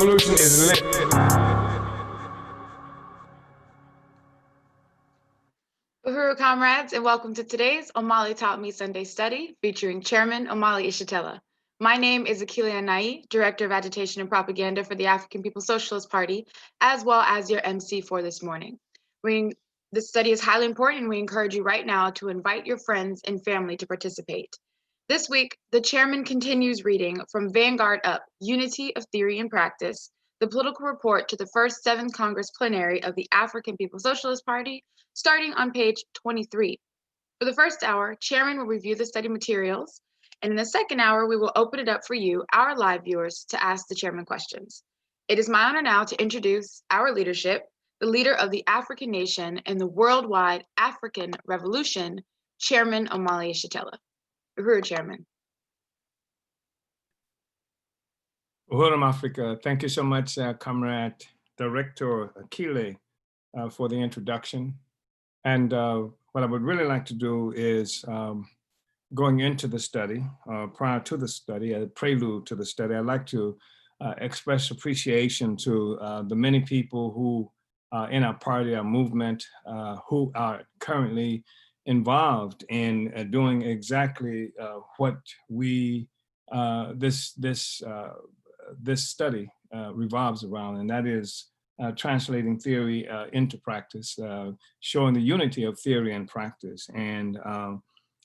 revolution is lit. Uhuru comrades, and welcome to today's Omali Taught Me Sunday Study featuring Chairman Omali Ishitela. My name is Akilia Nai, Director of Agitation and Propaganda for the African People's Socialist Party, as well as your MC for this morning. This study is highly important, and we encourage you right now to invite your friends and family to participate. This week, the chairman continues reading from Vanguard Up, Unity of Theory and Practice, the political report to the first Seventh Congress Plenary of the African People's Socialist Party, starting on page 23. For the first hour, chairman will review the study materials, and in the second hour, we will open it up for you, our live viewers, to ask the chairman questions. It is my honor now to introduce our leadership, the leader of the African nation and the worldwide African revolution, Chairman Omali Ishitela. Uhuru, Chairman. Uhuru Africa, thank you so much, Comrade Director Akile, for the introduction. And what I would really like to do is, going into the study, prior to the study, a prelude to the study, I'd like to express appreciation to the many people who in our party, our movement, who are currently involved in doing exactly what we this study revolves around, and that is translating theory into practice, showing the unity of theory and practice. And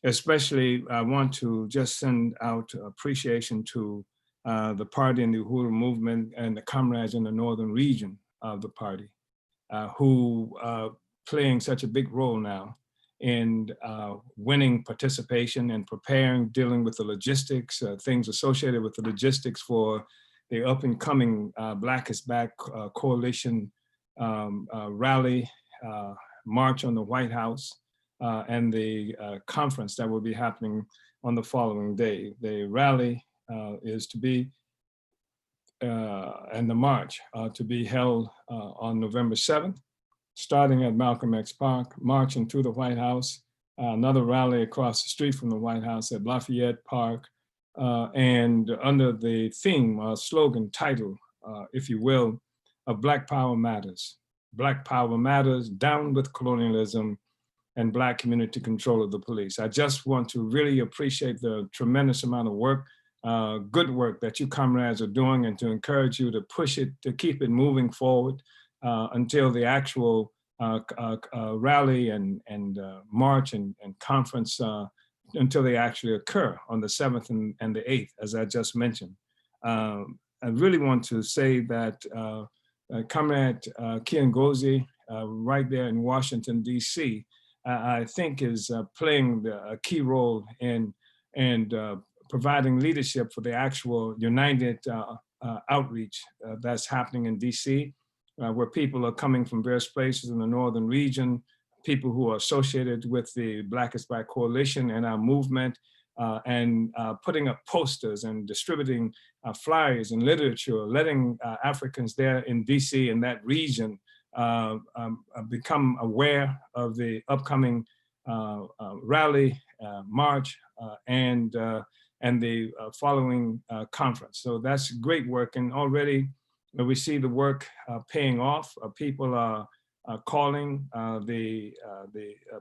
especially, I want to just send out appreciation to the party and the Uhuru movement and the comrades in the northern region of the party, who playing such a big role now in winning participation and preparing, dealing with the logistics, things associated with the logistics for the up and coming Black is Back coalition rally, march on the White House, and the conference that will be happening on the following day. The rally is to be, and the march to be held on November 7th, starting at Malcolm X Park, marching to the White House, another rally across the street from the White House at Lafayette Park, and under the theme, slogan, title, if you will, of Black Power Matters. Black Power Matters, down with colonialism, and Black community control of the police. I just want to really appreciate the tremendous amount of work, good work that you comrades are doing, and to encourage you to push it, to keep it moving forward until the actual rally and march and conference, until they actually occur on the 7th and the 8th, as I just mentioned. I really want to say that Comrade Kiongozi, right there in Washington, D.C., I think is playing a key role in providing leadership for the actual united outreach that's happening in D.C., where people are coming from various places in the northern region, people who are associated with the Black is Back coalition and our movement, and putting up posters and distributing flyers and literature, letting Africans there in DC and that region become aware of the upcoming rally, march, and the following conference. So that's great work, and already we see the work paying off. People are calling the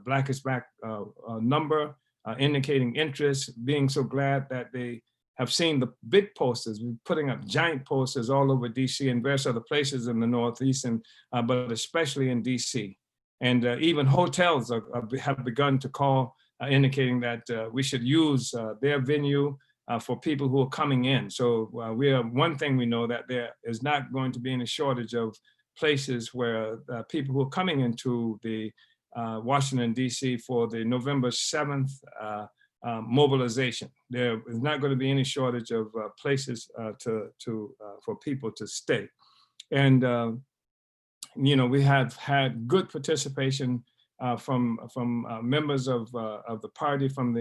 Black is Back number, indicating interest, being so glad that they have seen the big posters. We're putting up giant posters all over DC and various other places in the Northeast, and but especially in DC. And even hotels have begun to call, indicating that we should use their venue for people who are coming in. So one thing we know, that there is not going to be any shortage of places where people who are coming into the Washington, D.C. for the November 7th mobilization. There is not going to be any shortage of places for people to stay. And you know, we have had good participation from members of the party, from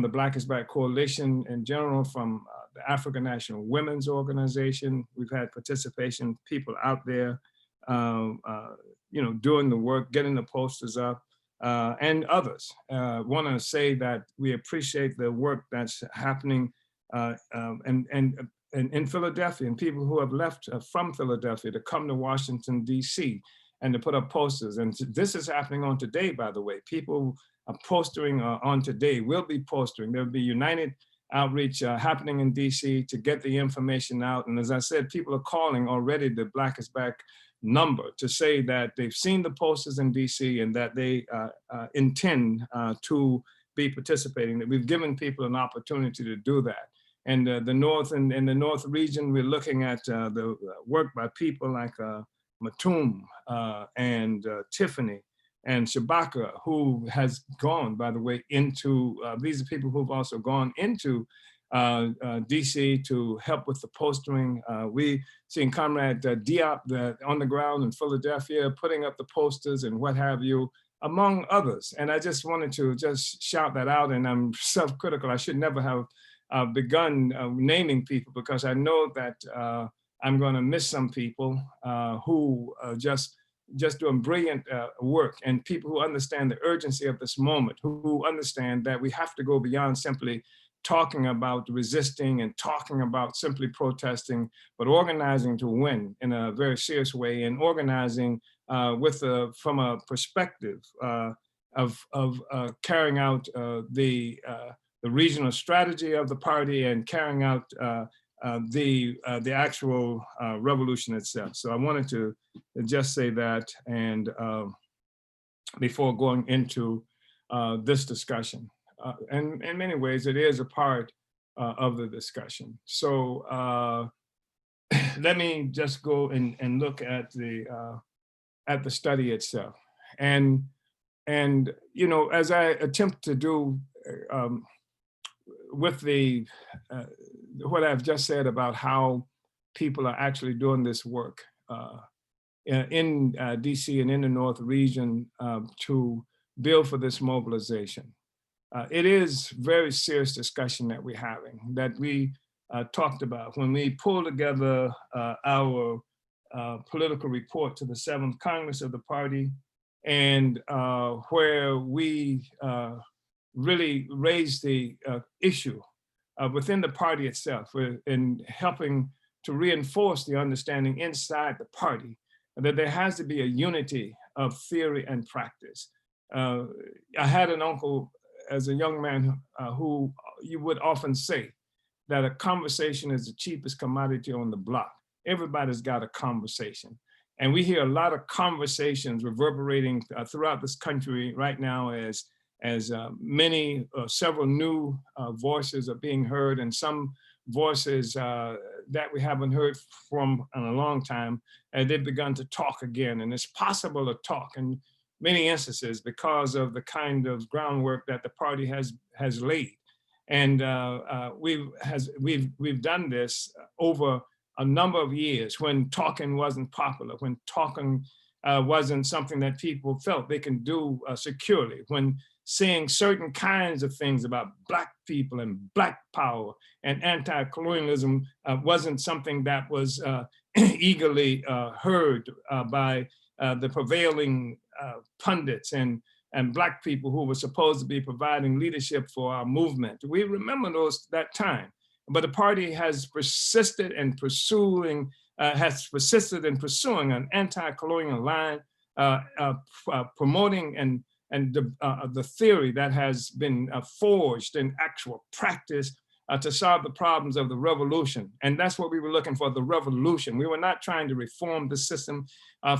the Black is Back coalition in general, from the African National Women's Organization. We've had participation, people out there, you know, doing the work, getting the posters up, and others. Want to say that we appreciate the work that's happening, and in Philadelphia, and people who have left from Philadelphia to come to Washington, D.C. and to put up posters. And this is happening on Today, by the way. People are postering on Today, will be postering. There'll be United Outreach happening in DC to get the information out. And as I said, people are calling already the Black is Back number to say that they've seen the posters in DC and that they intend to be participating, that we've given people an opportunity to do that. And the North, and in the North region, we're looking at the work by people like Matum and Tiffany and Shabaka, who has gone, by the way, into, these are people who've also gone into DC to help with the postering. We seen Comrade Diop on the ground in Philadelphia, putting up the posters and what have you, among others. And I just wanted to just shout that out, and I'm self-critical. I should never have begun naming people, because I know that I'm gonna miss some people who just doing brilliant work, and people who understand the urgency of this moment, who understand that we have to go beyond simply talking about resisting and talking about simply protesting, but organizing to win in a very serious way, and organizing from a perspective of carrying out the regional strategy of the party and carrying out the actual revolution itself. So I wanted to just say that, and before going into this discussion. And in many ways, it is a part of the discussion. So let me just go and look at the study itself. And you know, as I attempt to do with the what I've just said about how people are actually doing this work in DC and in the North region to build for this mobilization. It is very serious discussion that we're having, that we talked about when we pulled together our political report to the Seventh Congress of the party, and where we really raised the issue within the party itself, in helping to reinforce the understanding inside the party that there has to be a unity of theory and practice. I had an uncle as a young man who you would often say that a conversation is the cheapest commodity on the block. Everybody's got a conversation. And we hear a lot of conversations reverberating throughout this country right now as several new voices are being heard, and some voices that we haven't heard from in a long time, and they've begun to talk again. And it's possible to talk in many instances because of the kind of groundwork that the party has laid. And we've done this over a number of years when talking wasn't popular, when talking wasn't something that people felt they can do securely, when saying certain kinds of things about Black people and Black power and anti-colonialism wasn't something that was eagerly heard by the prevailing pundits and Black people who were supposed to be providing leadership for our movement. We remember that time, but the party has persisted in pursuing an anti-colonial line, promoting and the theory that has been forged in actual practice to solve the problems of the revolution. And that's what we were looking for, the revolution. We were not trying to reform the system.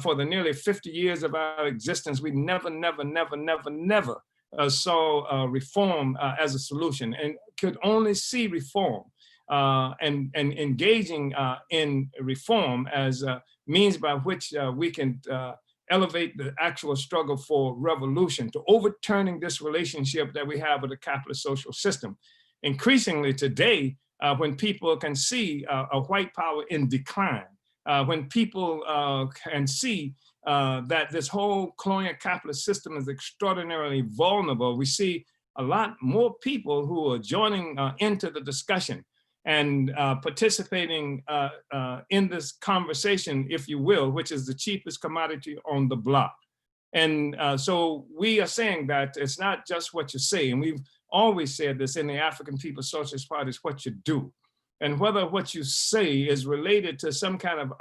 For the nearly 50 years of our existence, we never saw reform as a solution, and could only see reform and engaging in reform as a means by which we can elevate the actual struggle for revolution, to overturning this relationship that we have with the capitalist social system. Increasingly today, when people can see a white power in decline, when people can see that this whole colonial capitalist system is extraordinarily vulnerable, we see a lot more people who are joining into the discussion and participating in this conversation, if you will, which is the cheapest commodity on the block. And so we are saying that it's not just what you say, and we've always said this in the African People's Socialist Party, is what you do. and whether what you say is related to some kind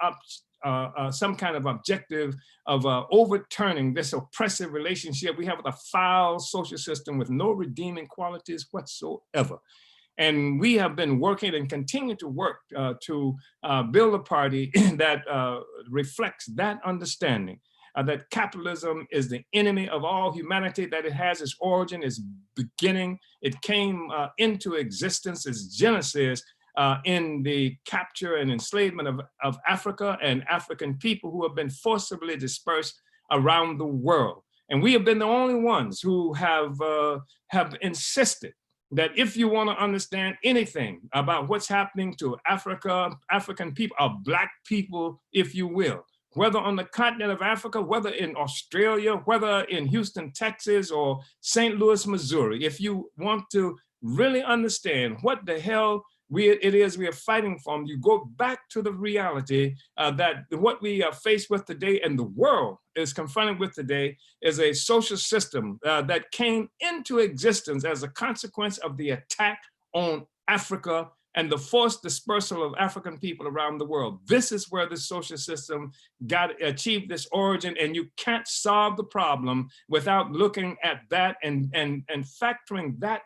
of objective of overturning this oppressive relationship we have with a foul social system with no redeeming qualities whatsoever. And we have been working and continue to work to build a party that reflects that understanding, that capitalism is the enemy of all humanity, that it has its origin, its beginning. It came into existence, its genesis, in the capture and enslavement of Africa and African people who have been forcibly dispersed around the world. And we have been the only ones who have insisted that if you want to understand anything about what's happening to Africa, African people, or Black people, if you will, whether on the continent of Africa, whether in Australia, whether in Houston, Texas, or St. Louis, Missouri, if you want to really understand what the hell it is we are fighting from, you go back to the reality that what we are faced with today and the world is confronted with today is a social system that came into existence as a consequence of the attack on Africa and the forced dispersal of African people around the world. This is where the social system achieved this origin, and you can't solve the problem without looking at that and factoring that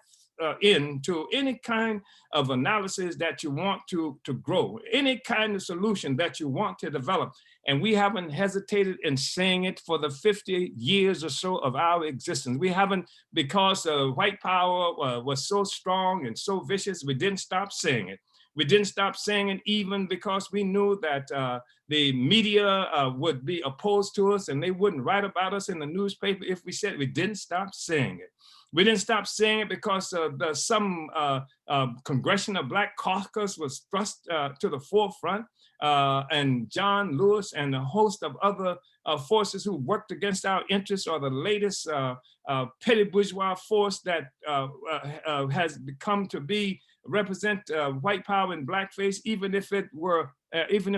into any kind of analysis that you want to grow, any kind of solution that you want to develop. And we haven't hesitated in saying it for the 50 years or so of our existence. We haven't, because white power was so strong and so vicious, we didn't stop saying it. We didn't stop saying it even because we knew that the media would be opposed to us and they wouldn't write about us in the newspaper if we said it. We didn't stop saying it. We didn't stop saying it because some Congressional Black Caucus was thrust to the forefront, and John Lewis and a host of other forces who worked against our interests, or the latest petty bourgeois force that has become to represent white power and blackface, even if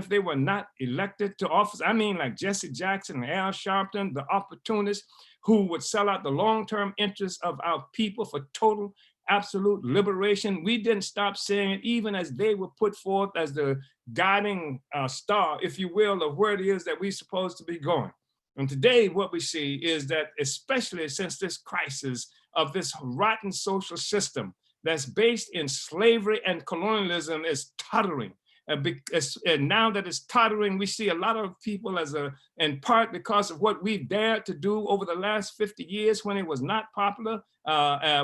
they were not elected to office. I mean, like Jesse Jackson and Al Sharpton, the opportunists who would sell out the long-term interests of our people for total, absolute liberation. We didn't stop saying it, even as they were put forth as the guiding star, if you will, of where it is that we're supposed to be going. And today, what we see is that, especially since this crisis of this rotten social system that's based in slavery and colonialism is tottering. And now that it's tottering, we see a lot of people in part because of what we've dared to do over the last 50 years when it was not popular,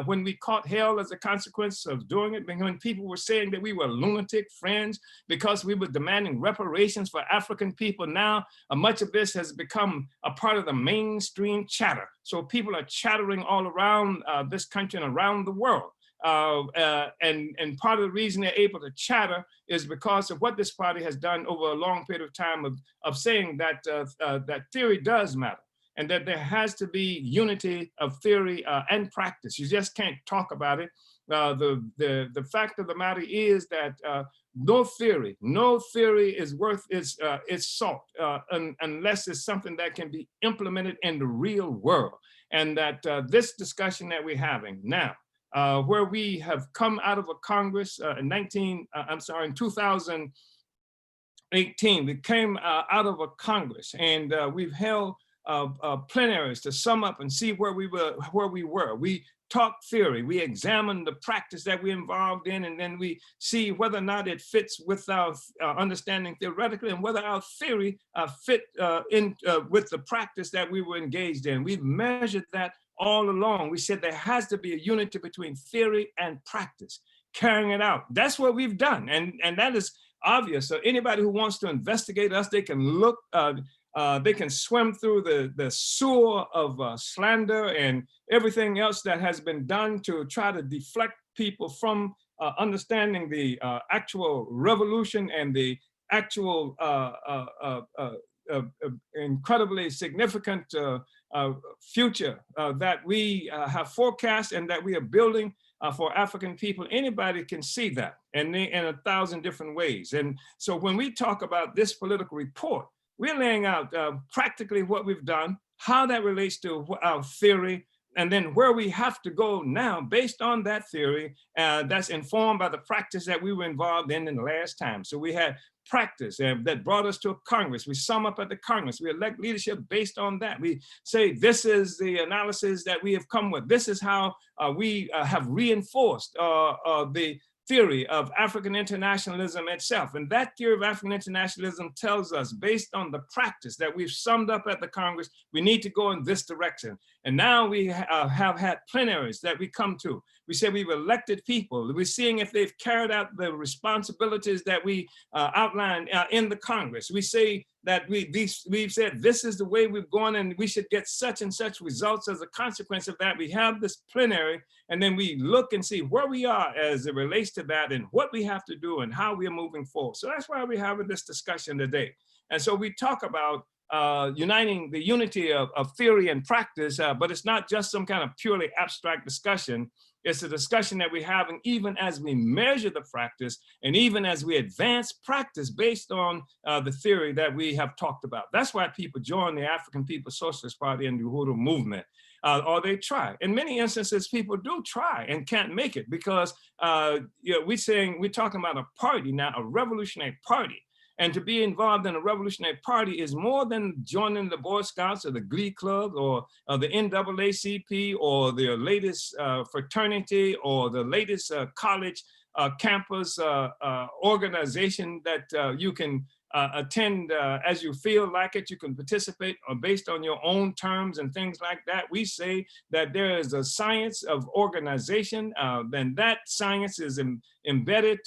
when we caught hell as a consequence of doing it, when people were saying that we were lunatic friends because we were demanding reparations for African people. Now, much of this has become a part of the mainstream chatter. So people are chattering all around this country and around the world. And part of the reason they're able to chatter is because of what this party has done over a long period of time of saying that that theory does matter, and that there has to be unity of theory and practice. You just can't talk about it. The fact of the matter is that no theory is worth its salt unless it's something that can be implemented in the real world. And that this discussion that we're having now, where we have come out of a Congress in 2018, we came out of a Congress, and we've held plenaries to sum up and see where we were. We talked theory, we examined the practice that we're involved in, and then we see whether or not it fits with our understanding theoretically, and whether our theory fit in with the practice that we were engaged in. We've measured that all along. We said there has to be a unity between theory and practice, carrying it out. That's what we've done, and that is obvious. So anybody who wants to investigate us, they can look, they can swim through the sewer of slander and everything else that has been done to try to deflect people from understanding the actual revolution and the actual incredibly significant future that we have forecast and that we are building for African people. Anybody can see that, and in 1,000 different ways. And so when we talk about this political report, we're laying out practically what we've done, how that relates to our theory, and then where we have to go now based on that theory that's informed by the practice that we were involved in the last time. So we had practice that brought us to a Congress. We sum up at the Congress. We elect leadership based on that. We say, this is the analysis that we have come with. This is how we have reinforced the theory of African internationalism itself. And that theory of African internationalism tells us, based on the practice that we've summed up at the Congress, we need to go in this direction. And now we have had plenaries that we come to. We say we've elected people. We're seeing if they've carried out the responsibilities that we outlined in the Congress. We say that we've said this is the way we've gone and we should get such and such results as a consequence of that. We have this plenary and then we look and see where we are as it relates to that and what we have to do and how we are moving forward. So that's why we're having this discussion today. And so we talk about uniting the unity of theory and practice, but it's not just some kind of purely abstract discussion. It's a discussion that we're having even as we measure the practice and even as we advance practice based on the theory that we have talked about. That's why people join the African People's Socialist Party and the Uhuru movement, or they try. In many instances, people do try and can't make it because we're talking about a party now, a revolutionary party. And to be involved in a revolutionary party is more than joining the Boy Scouts or the Glee Club or the NAACP or the latest fraternity or the latest college campus organization that you can attend as you feel like it. You can participate based on your own terms and things like that. We say that there is a science of organization, then that science is embodied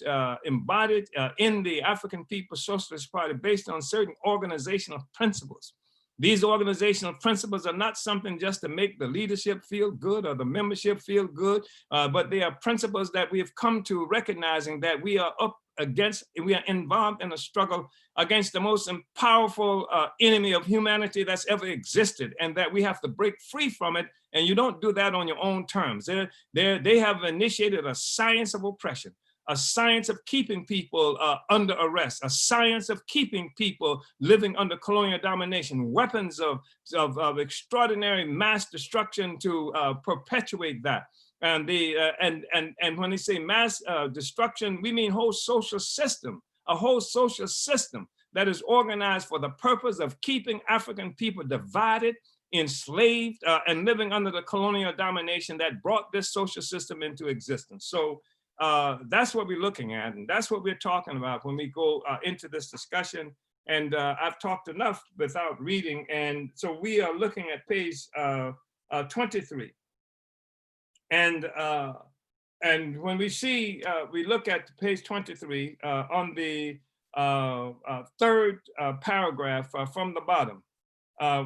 in the African People's Socialist Party based on certain organizational principles. These organizational principles are not something just to make the leadership feel good or the membership feel good, but they are principles that we have come to recognizing that we are up against, we are involved in a struggle against the most powerful enemy of humanity that's ever existed, and that we have to break free from it. And you don't do that on your own terms. They have initiated a science of oppression, a science of keeping people under arrest, a science of keeping people living under colonial domination, weapons of extraordinary mass destruction to perpetuate that. And when they say mass destruction, we mean whole social system, a whole social system that is organized for the purpose of keeping African people divided, enslaved, and living under the colonial domination that brought this social system into existence. So that's what we're looking at, and that's what we're talking about when we go into this discussion. And I've talked enough without reading, and so we are looking at page 23. And when we see, we look at page 23 on the third paragraph from the bottom,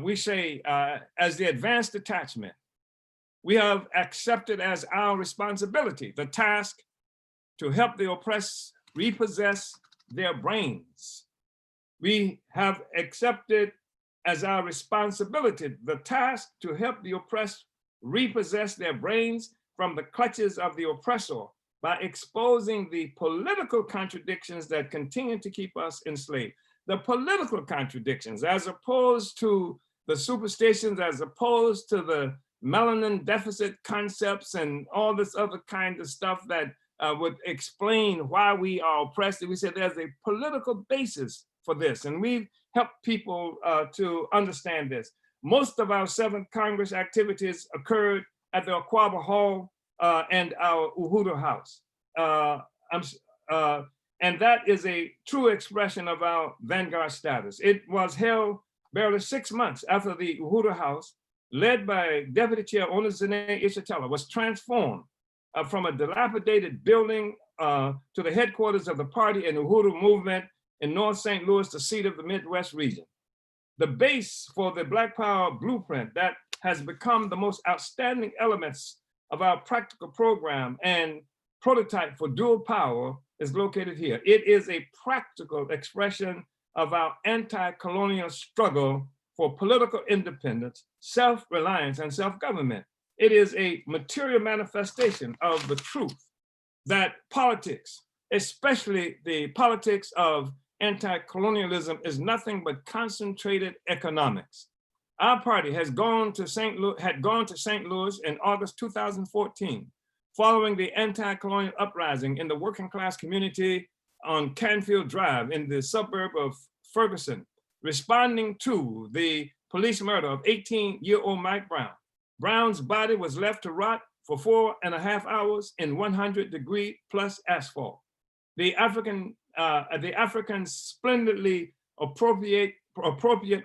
we say, as the advanced detachment, we have accepted as our responsibility the task to help the oppressed repossess their brains. We have accepted as our responsibility the task to help the oppressed repossess their brains from the clutches of the oppressor by exposing the political contradictions that continue to keep us enslaved. The political contradictions, as opposed to the superstitions, as opposed to the melanin deficit concepts and all this other kind of stuff that would explain why we are oppressed. We said there's a political basis for this, and we've helped people to understand this. Most of our Seventh Congress activities occurred at the Aquaba Hall and our Uhuru House. And that is a true expression of our Vanguard status. It was held barely 6 months after the Uhuru House, led by Deputy Chair Onizene Ishitela, was transformed from a dilapidated building to the headquarters of the party and Uhuru movement in North St. Louis, the seat of the Midwest region. The base for the Black Power blueprint that has become the most outstanding elements of our practical program and prototype for dual power is located here. It is a practical expression of our anti-colonial struggle for political independence, self-reliance, and self-government. It is a material manifestation of the truth that politics, especially the politics of anti-colonialism, is nothing but concentrated economics. Our party had gone to St. Louis in August 2014, following the anti-colonial uprising in the working class community on Canfield Drive in the suburb of Ferguson, responding to the police murder of 18-year-old Mike Brown. Brown's body was left to rot for 4.5 hours in 100-degree plus asphalt. The African splendidly appropriate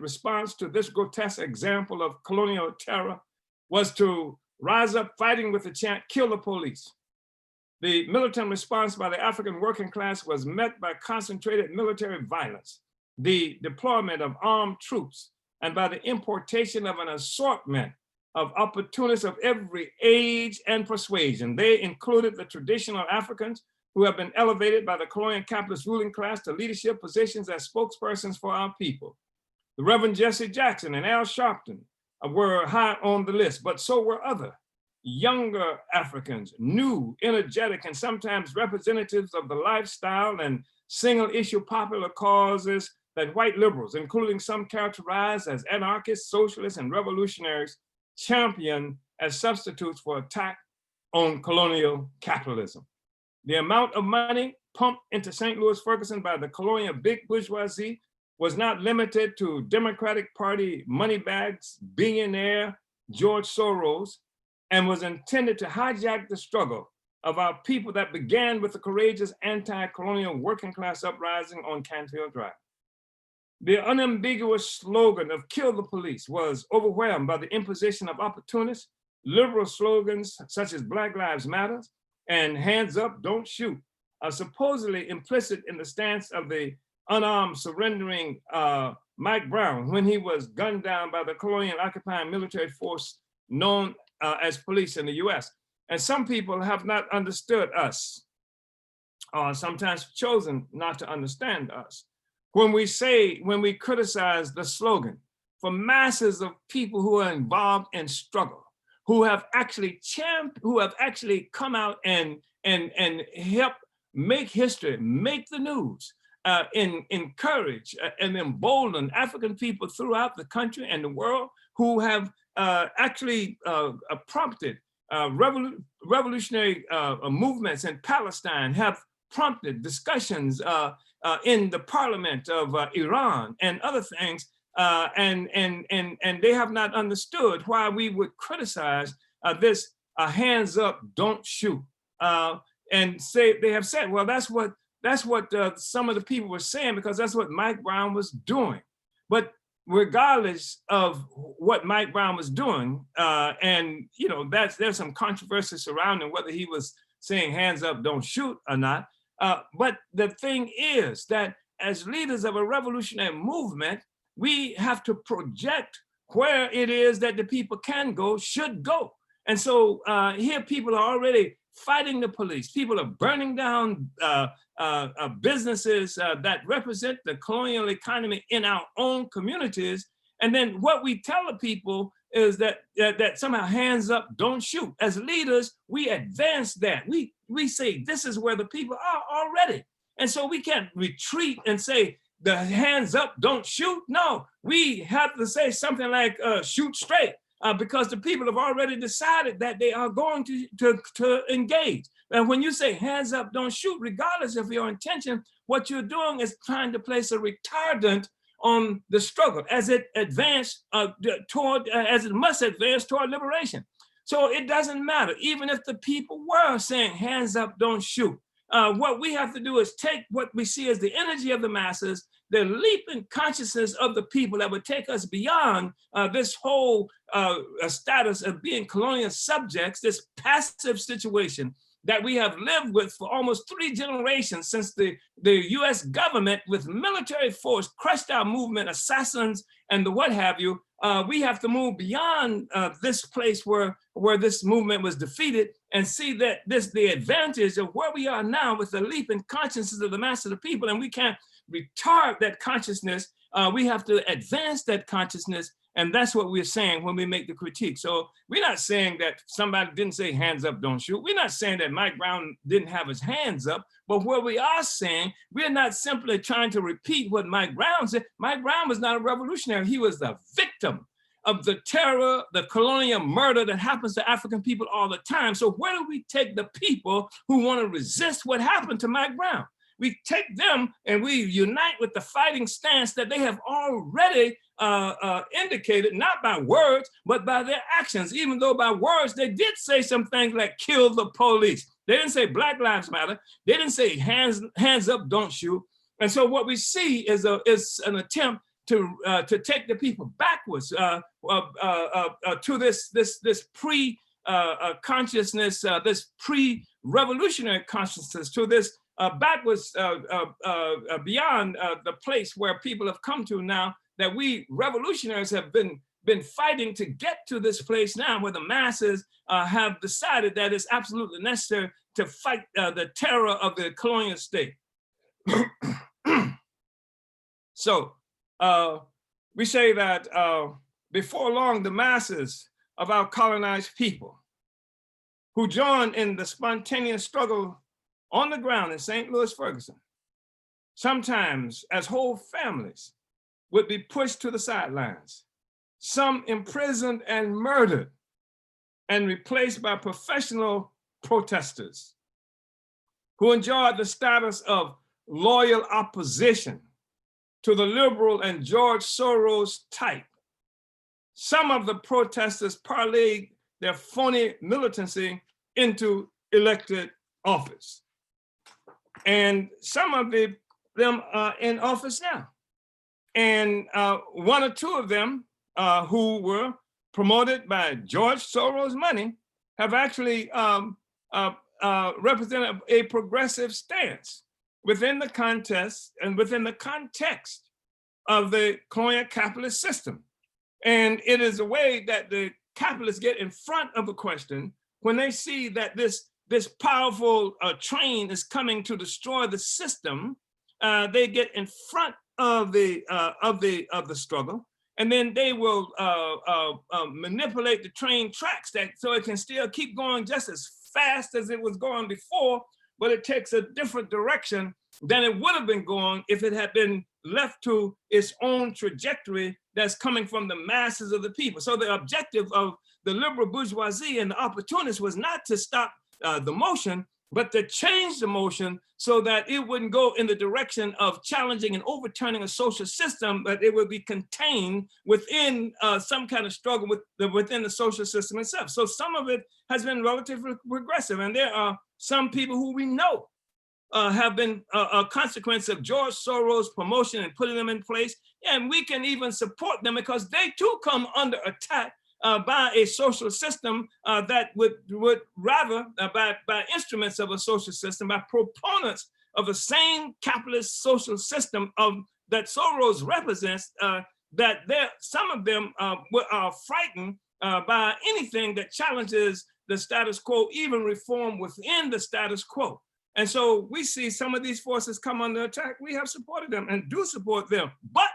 response to this grotesque example of colonial terror was to rise up fighting with the chant, "Kill the police." The militant response by the African working class was met by concentrated military violence, the deployment of armed troops, and by the importation of an assortment of opportunists of every age and persuasion. They included the traditional Africans who have been elevated by the colonial capitalist ruling class to leadership positions as spokespersons for our people. The Reverend Jesse Jackson and Al Sharpton were high on the list, but so were other younger Africans, new, energetic, and sometimes representatives of the lifestyle and single issue popular causes that white liberals, including some characterized as anarchists, socialists, and revolutionaries, champion as substitutes for attack on colonial capitalism. The amount of money pumped into St. Louis Ferguson by the colonial big bourgeoisie was not limited to Democratic Party moneybags, billionaire George Soros, and was intended to hijack the struggle of our people that began with the courageous anti-colonial working class uprising on Canfield Drive. The unambiguous slogan of "Kill the police" was overwhelmed by the imposition of opportunists. Liberal slogans such as "Black Lives Matter" and "Hands Up, Don't Shoot" are supposedly implicit in the stance of the unarmed surrendering Mike Brown when he was gunned down by the colonial occupying military force known as police in the US. And some people have not understood us, or sometimes chosen not to understand us. When we criticize the slogan for masses of people who are involved in struggle, who have actually come out and helped make history, make the news, encourage and embolden African people throughout the country and the world, who have actually prompted revolutionary movements in Palestine, have prompted discussions in the parliament of Iran and other things, and they have not understood why we would criticize this "hands up, don't shoot," and say they have said, well, that's what some of the people were saying because that's what Mike Brown was doing. But regardless of what Mike Brown was doing, and there's some controversy surrounding whether he was saying "hands up, don't shoot" or not. But the thing is that as leaders of a revolutionary movement, we have to project where it is that the people can go, should go. And so here people are already fighting the police. People are burning down businesses that represent the colonial economy in our own communities. And then what we tell the people is that somehow "hands up, don't shoot." As leaders, we advance that. We say this is where the people are already. And so we can't retreat and say the "hands up, don't shoot." No, we have to say something like "shoot straight," because the people have already decided that they are going to engage. And when you say "hands up, don't shoot," regardless of your intention, what you're doing is trying to place a retardant on the struggle as it must advance toward liberation. So it doesn't matter, even if the people were saying "hands up, don't shoot." What we have to do is take what we see as the energy of the masses, the leaping consciousness of the people that would take us beyond this whole status of being colonial subjects, this passive situation that we have lived with for almost 3 generations since the US government with military force crushed our movement, assassins, and the what have you. We have to move beyond this place where this movement was defeated and see that the advantage of where we are now with the leaping consciousness of the mass of the people, and we can't retard that consciousness. We have to advance that consciousness, and that's what we're saying when we make the critique. So we're not saying that somebody didn't say "hands up, don't shoot." We're not saying that Mike Brown didn't have his hands up, but what we are saying, we're not simply trying to repeat what Mike Brown said. Mike Brown was not a revolutionary. He was the victim of the terror, the colonial murder that happens to African people all the time. So where do we take the people who want to resist what happened to Mike Brown? We take them and we unite with the fighting stance that they have already indicated, not by words, but by their actions. Even though by words, they did say some things like kill the police. They didn't say Black Lives Matter. They didn't say hands up, don't shoot. And so what we see is an attempt to take the people backwards to this pre-consciousness, this pre-revolutionary consciousness, to this backwards beyond the place where people have come to now, that we revolutionaries have been fighting to get to this place now, where the masses have decided that it's absolutely necessary to fight the terror of the colonial state. So we say that before long, the masses of our colonized people who joined in the spontaneous struggle on the ground in St. Louis, Ferguson, sometimes as whole families, would be pushed to the sidelines, some imprisoned and murdered, and replaced by professional protesters who enjoyed the status of loyal opposition to the liberal and George Soros type. Some of the protesters parlayed their phony militancy into elected office. And some of them are in office now. And one or two of them who were promoted by George Soros' money have actually represented a progressive stance within the context and within the context of the colonial capitalist system. And it is a way that the capitalists get in front of the question when they see that this powerful train is coming to destroy the system. They get in front of the struggle, and then they will manipulate the train tracks so it can still keep going just as fast as it was going before, but it takes a different direction than it would have been going if it had been left to its own trajectory that's coming from the masses of the people. So the objective of the liberal bourgeoisie and the opportunists was not to stop the motion, but to change the motion so that it wouldn't go in the direction of challenging and overturning a social system, but it would be contained within some kind of struggle within the social system itself. So some of it has been relatively progressive, and there are some people who we know have been a consequence of George Soros' promotion and putting them in place, and we can even support them because they too come under attack by a social system that would rather, by instruments of a social system, by proponents of the same capitalist social system that Soros represents, that some of them are frightened by anything that challenges the status quo, even reform within the status quo. And so we see some of these forces come under attack. We have supported them and do support them, but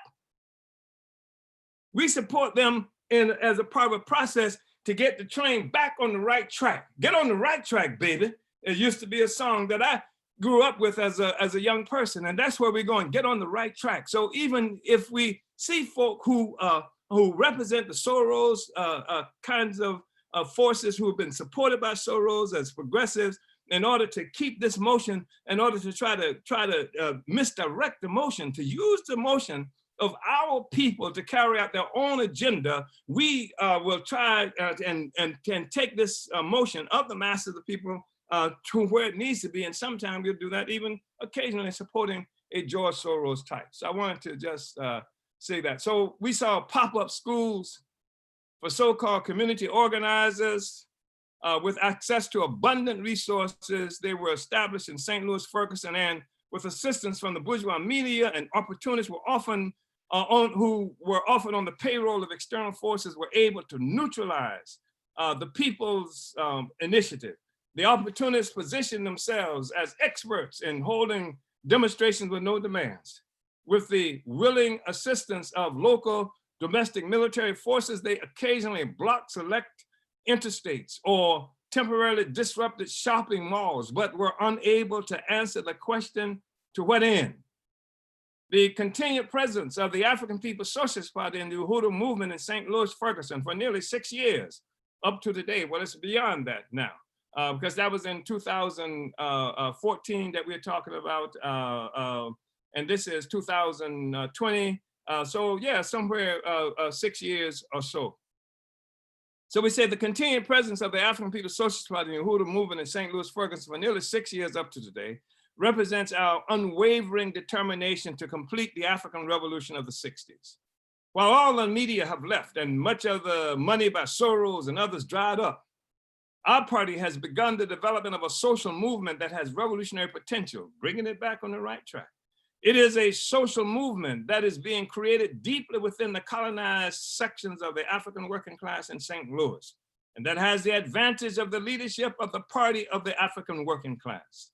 we support them as a part of a process to get the train back on the right track. Get on the right track, baby. It used to be a song that I grew up with as a young person, and that's where we're going, get on the right track. So even if we see folk who represent the Soros kinds of forces who have been supported by Soros as progressives, in order to keep this motion, in order to try to misdirect the motion, to use the motion of our people to carry out their own agenda, we will try and can take this motion of the masses of the people to where it needs to be. And sometimes we'll do that even occasionally supporting a George Soros type. So I wanted to just say that. So we saw pop-up schools for so-called community organizers with access to abundant resources. They were established in St. Louis, Ferguson, and with assistance from the bourgeois media and opportunists who were often on the payroll of external forces, were able to neutralize the people's initiative. The opportunists positioned themselves as experts in holding demonstrations with no demands. With the willing assistance of local domestic military forces, they occasionally blocked select interstates or temporarily disrupted shopping malls, but were unable to answer the question, to what end? the continued presence of the African People's Socialist Party and the Uhuru movement in St. Louis, Ferguson for nearly 6 years up to today. Well, it's beyond that now, because that was in 2014 that we're talking about, and this is 2020. So yeah, somewhere 6 years or so. So we say the continued presence of the African People's Socialist Party and the Uhuru movement in St. Louis, Ferguson for nearly 6 years up to today represents our unwavering determination to complete the African Revolution of the 60s. While all the media have left and much of the money by Soros and others dried up, our party has begun the development of a social movement that has revolutionary potential, bringing it back on the right track. It is a social movement that is being created deeply within the colonized sections of the African working class in St. Louis, and that has the advantage of the leadership of the Party of the African Working Class.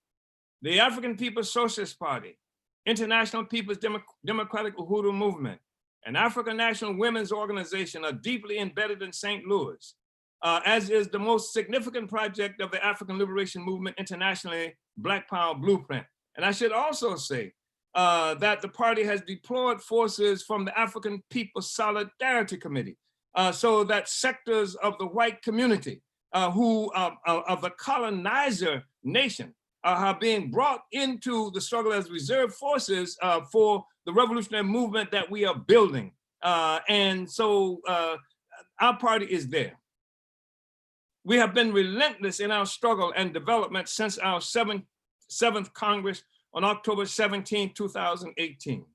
The African People's Socialist Party, International People's Democratic Uhuru Movement, and African National Women's Organization are deeply embedded in St. Louis, as is the most significant project of the African Liberation Movement internationally, Black Power Blueprint. And I should also say that the party has deployed forces from the African People's Solidarity Committee, so that sectors of the white community who of the colonizer nation are being brought into the struggle as reserve forces for the revolutionary movement that we are building. And so our party is there. We have been relentless in our struggle and development since our Seventh Congress on October 17, 2018.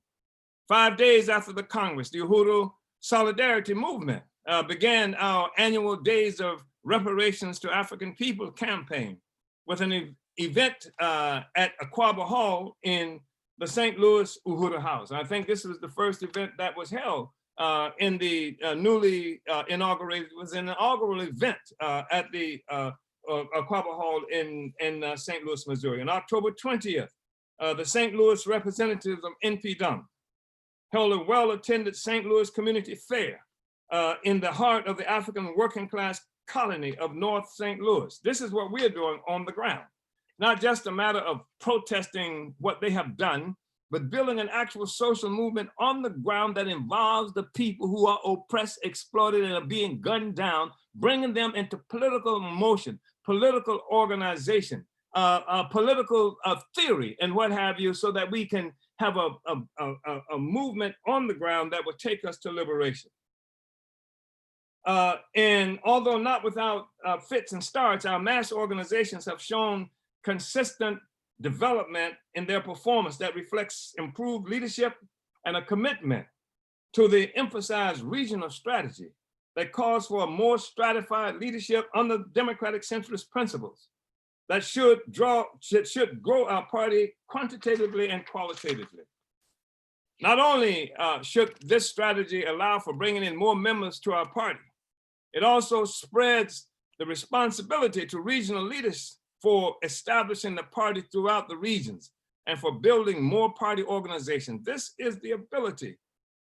5 days after the Congress, the Uhuru Solidarity Movement began our annual Days of Reparations to African People campaign with an event at Aquaba Hall in the St. Louis Uhuru House. And I think this was the first event that was held in the newly inaugurated, it was an inaugural event at the Aquaba Hall in St. Louis, Missouri. On October 20th, the St. Louis representatives of NPDUM held a well-attended St. Louis community fair in the heart of the African working class colony of North St. Louis. This is what we're doing on the ground. Not just a matter of protesting what they have done, but building an actual social movement on the ground that involves the people who are oppressed, exploited, and are being gunned down, bringing them into political motion, political organization, political theory, and what have you, so that we can have a movement on the ground that will take us to liberation. And although not without fits and starts, our mass organizations have shown consistent development in their performance that reflects improved leadership and a commitment to the emphasized regional strategy that calls for a more stratified leadership under democratic centrist principles that should grow our party quantitatively and qualitatively. Not only should this strategy allow for bringing in more members to our party, it also spreads the responsibility to regional leaders for establishing the party throughout the regions and for building more party organizations. This is the ability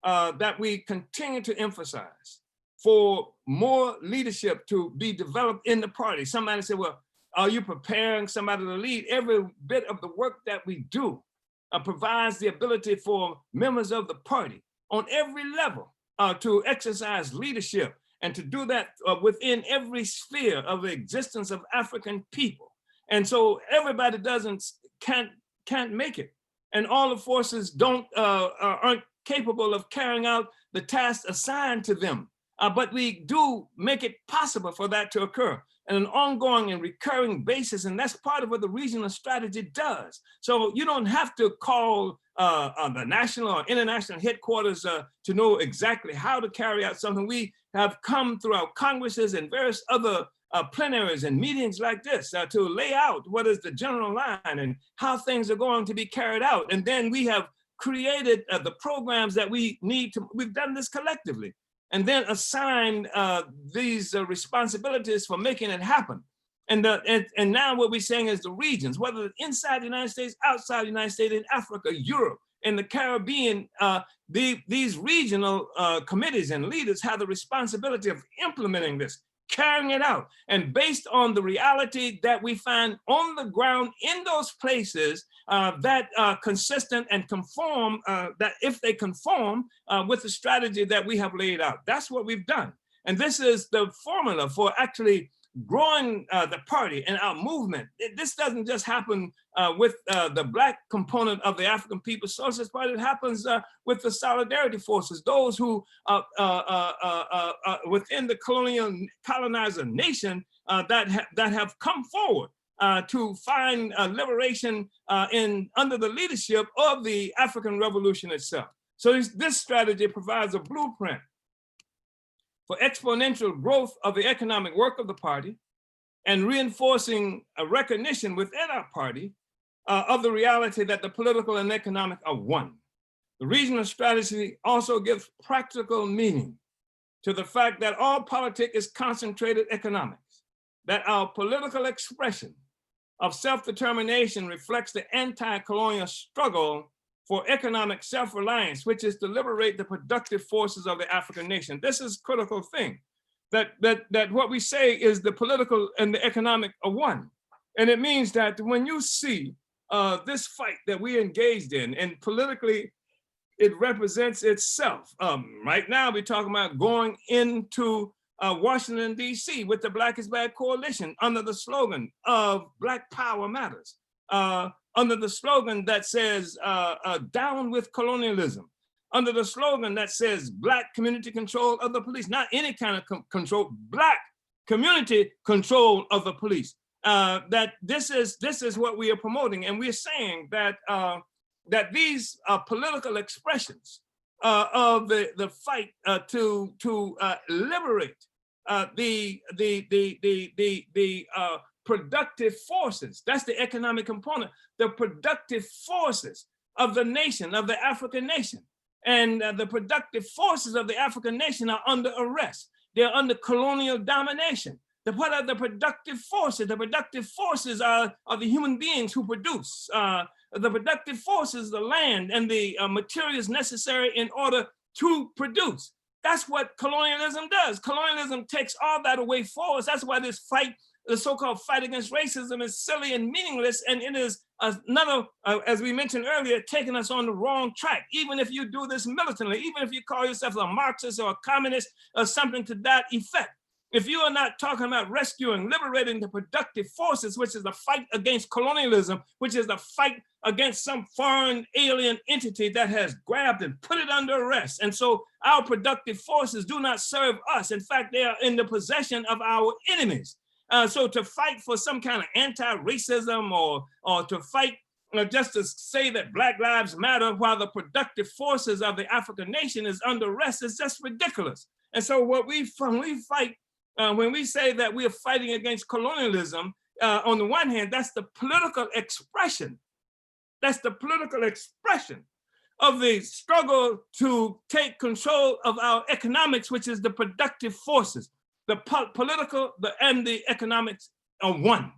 that we continue to emphasize for more leadership to be developed in the party. Somebody said, well, are you preparing somebody to lead? Every bit of the work that we do provides the ability for members of the party on every level to exercise leadership and to do that within every sphere of the existence of African people. And so everybody can't make it, and all the forces aren't capable of carrying out the tasks assigned to them. But we do make it possible for that to occur on an ongoing and recurring basis, and that's part of what the regional strategy does. So you don't have to call the national or international headquarters to know exactly how to carry out something. We have come through our congresses and various other plenaries and meetings like this to lay out what is the general line and how things are going to be carried out. And then we have created the programs that we need to, we've done this collectively, and then assigned these responsibilities for making it happen. And now what we're saying is the regions, whether inside the United States, outside the United States, in Africa, Europe, in the Caribbean, these regional committees and leaders have the responsibility of implementing this, carrying it out. And based on the reality that we find on the ground in those places that are consistent and conform, that if they conform with the strategy that we have laid out, that's what we've done. And this is the formula for actually growing the party and our movement. This doesn't just happen with the Black component of the African People's Socialist Party. It happens with the solidarity forces, those who within the colonizer nation that have come forward to find liberation under the leadership of the African Revolution itself. So this strategy provides a blueprint for exponential growth of the economic work of the party and reinforcing a recognition within our party of the reality that the political and economic are one. The regional strategy also gives practical meaning to the fact that all politics is concentrated economics, that our political expression of self-determination reflects the anti-colonial struggle for economic self-reliance, which is to liberate the productive forces of the African nation. This is a critical thing, that what we say is the political and the economic are one. And it means that when you see this fight that we engaged in, and politically it represents itself. Right now we're talking about going into Washington, D.C. with the Black is Bad Coalition under the slogan of Black Power Matters. Under the slogan that says, down with colonialism, under the slogan that says Black community control of the police, not any kind of control, Black community control of the police. That this is what we are promoting. And we're saying that, that these political expressions of the fight to liberate the productive forces, that's the economic component, the productive forces of the nation, of the African nation. And the productive forces of the African nation are under arrest. They're under colonial domination. What are the productive forces? The productive forces are the human beings who produce. The productive forces, the land and the materials necessary in order to produce. That's what colonialism does. Colonialism takes all that away for us. That's why this fight, the so-called fight against racism, is silly and meaningless, and it is another, as we mentioned earlier, taking us on the wrong track. Even if you do this militantly, even if you call yourself a Marxist or a communist or something to that effect, if you are not talking about rescuing, liberating the productive forces, which is the fight against colonialism, which is the fight against some foreign alien entity that has grabbed and put it under arrest. And so our productive forces do not serve us. In fact, they are in the possession of our enemies. So to fight for some kind of anti-racism or to fight just to say that Black Lives Matter while the productive forces of the African nation is under arrest is just ridiculous. And so what when we say that we are fighting against colonialism, on the one hand, that's the political expression. That's the political expression of the struggle to take control of our economics, which is the productive forces. The political and the economics are one.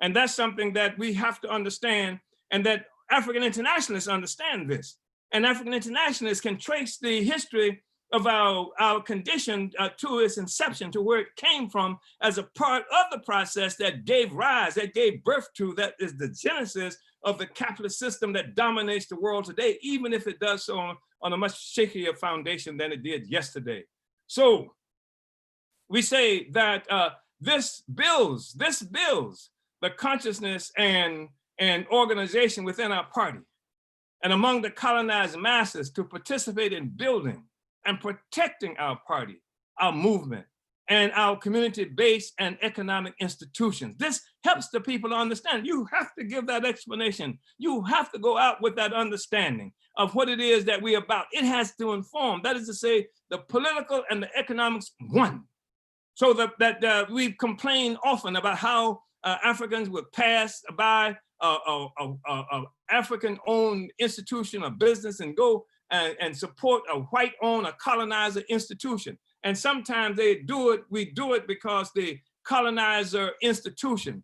And that's something that we have to understand, and that African internationalists understand this. And African internationalists can trace the history of our condition to its inception, to where it came from as a part of the process that gave rise, that gave birth to, that is the genesis of the capitalist system that dominates the world today, even if it does so on a much shakier foundation than it did yesterday. So we say that this builds the consciousness and organization within our party and among the colonized masses to participate in building and protecting our party, our movement, and our community-based and economic institutions. This helps the people to understand. You have to give that explanation. You have to go out with that understanding of what it is that we're about. It has to inform, that is to say, the political and the economics one. So that we've complained often about how Africans would pass by a African-owned institution or business and go and support a white-owned, a colonizer institution. And sometimes we do it because the colonizer institution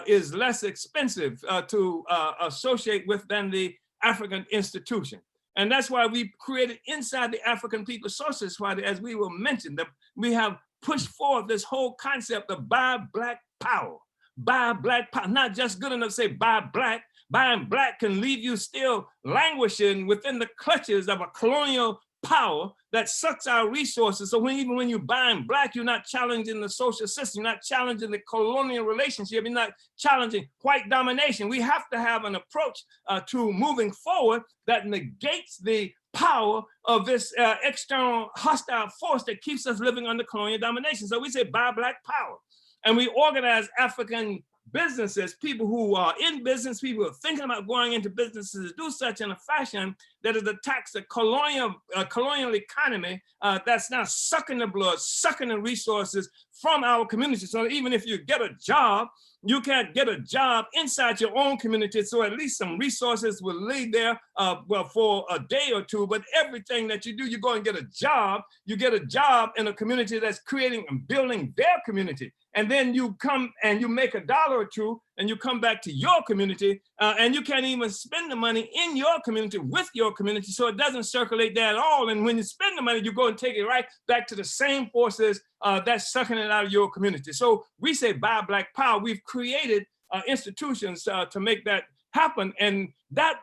is less expensive to associate with than the African institution. And that's why we created inside the African People's Socialist Party, as we will mention, that we have pushed forth this whole concept of buy black power. Buy black power, not just good enough to say buy black. Buying black can leave you still languishing within the clutches of a colonial power that sucks our resources. So even when you're buying black, you're not challenging the social system, you're not challenging the colonial relationship, you're not challenging white domination. We have to have an approach to moving forward that negates the power of this external hostile force that keeps us living under colonial domination. So we say buy black power. And we organize African businesses, people who are in business, people who are thinking about going into businesses, to do such in a fashion that it attacks the colonial economy that's now sucking the blood, sucking the resources from our community. So even if you get a job, you can't get a job inside your own community. So at least some resources will lay there well, for a day or two, but everything that you do, you go and get a job. You get a job in a community that's creating and building their community. And then you come and you make $1 or $2 and you come back to your community and you can't even spend the money in your community with your community. So it doesn't circulate there at all. And when you spend the money, you go and take it right back to the same forces that's sucking it out of your community. So we say buy black power. We've created institutions to make that happen. And that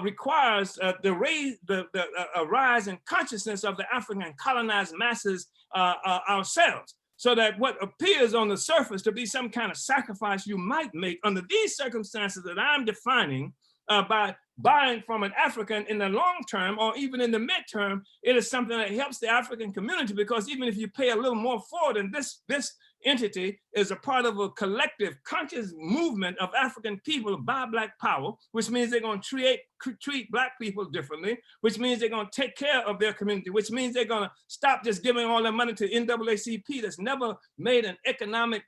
requires a rise in consciousness of the African colonized masses ourselves. So that what appears on the surface to be some kind of sacrifice you might make under these circumstances that I'm defining by buying from an African in the long term or even in the midterm, it is something that helps the African community, because even if you pay a little more for it, and this entity is a part of a collective conscious movement of African people by black power, which means they're going to treat black people differently, which means they're going to take care of their community, which means they're going to stop just giving all their money to NAACP that's never made an economic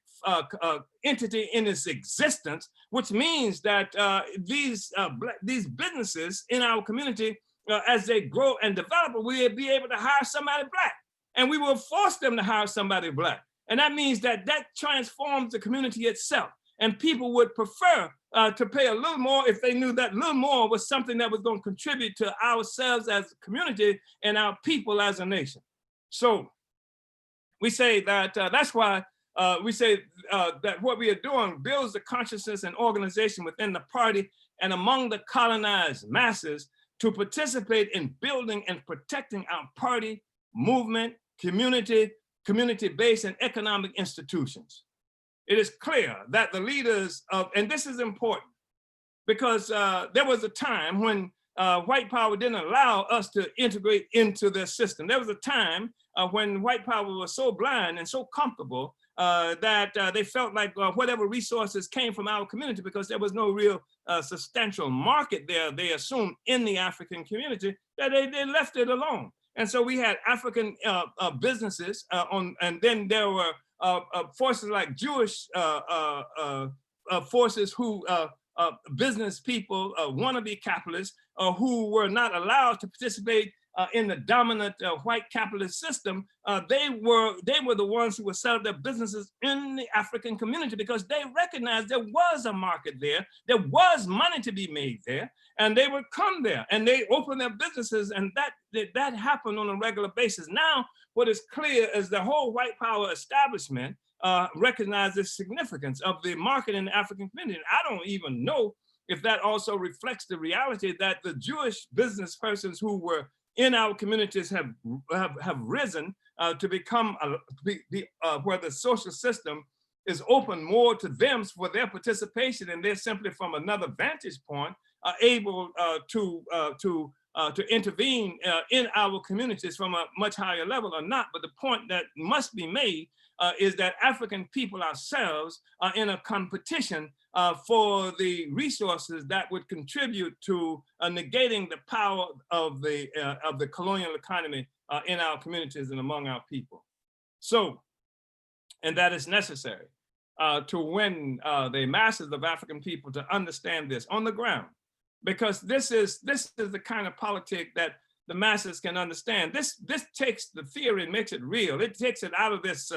entity in its existence, which means that these businesses in our community, as they grow and develop, we'll be able to hire somebody black, and we will force them to hire somebody black. And that means that transforms the community itself. And people would prefer to pay a little more if they knew that little more was something that was going to contribute to ourselves as a community and our people as a nation. So we say that that's why we say that what we are doing builds the consciousness and organization within the party and among the colonized masses to participate in building and protecting our party, movement, community-based and economic institutions. It is clear that the leaders of, and this is important, because there was a time when white power didn't allow us to integrate into their system. There was a time when white power was so blind and so comfortable that they felt like whatever resources came from our community, because there was no real substantial market there, they assumed, in the African community, that they left it alone. And so we had African businesses and then there were forces like Jewish forces who, business people, wannabe capitalists, who were not allowed to participate in the dominant white capitalist system. They were the ones who would set up their businesses in the African community, because they recognized there was a market there, there was money to be made there, and they would come there and they opened their businesses, and that happened on a regular basis. Now, what is clear is the whole white power establishment recognizes the significance of the market in the African community. And I don't even know if that also reflects the reality that the Jewish business persons who were in our communities have risen to become where the social system is open more to them for their participation, and they're simply from another vantage point able to intervene in our communities from a much higher level or not. But the point that must be made is that African people ourselves are in a competition for the resources that would contribute to negating the power of the colonial economy in our communities and among our people. So, and that is necessary to win the masses of African people to understand this on the ground, because this is the kind of politic that the masses can understand. This takes the theory and makes it real. It takes it out of this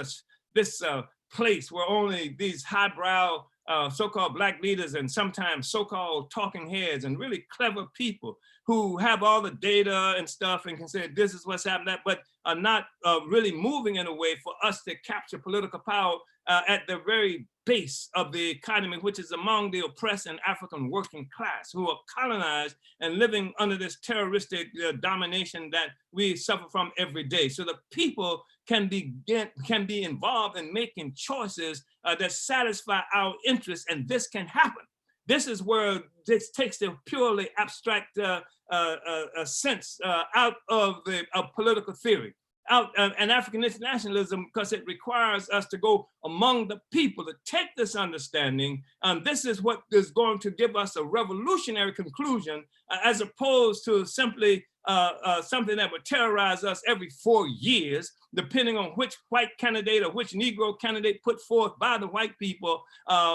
place where only these highbrow so-called black leaders and sometimes so-called talking heads and really clever people who have all the data and stuff and can say this is what's happening, but are not really moving in a way for us to capture political power at the very base of the economy, which is among the oppressed and African working class who are colonized and living under this terroristic domination that we suffer from every day. So the people can be involved in making choices that satisfy our interests, and this can happen. This is where this takes the purely abstract sense out of political theory, out and African internationalism, because it requires us to go among the people to take this understanding. This is what is going to give us a revolutionary conclusion, as opposed to simply something that would terrorize us every 4 years, depending on which white candidate or which Negro candidate put forth by the white people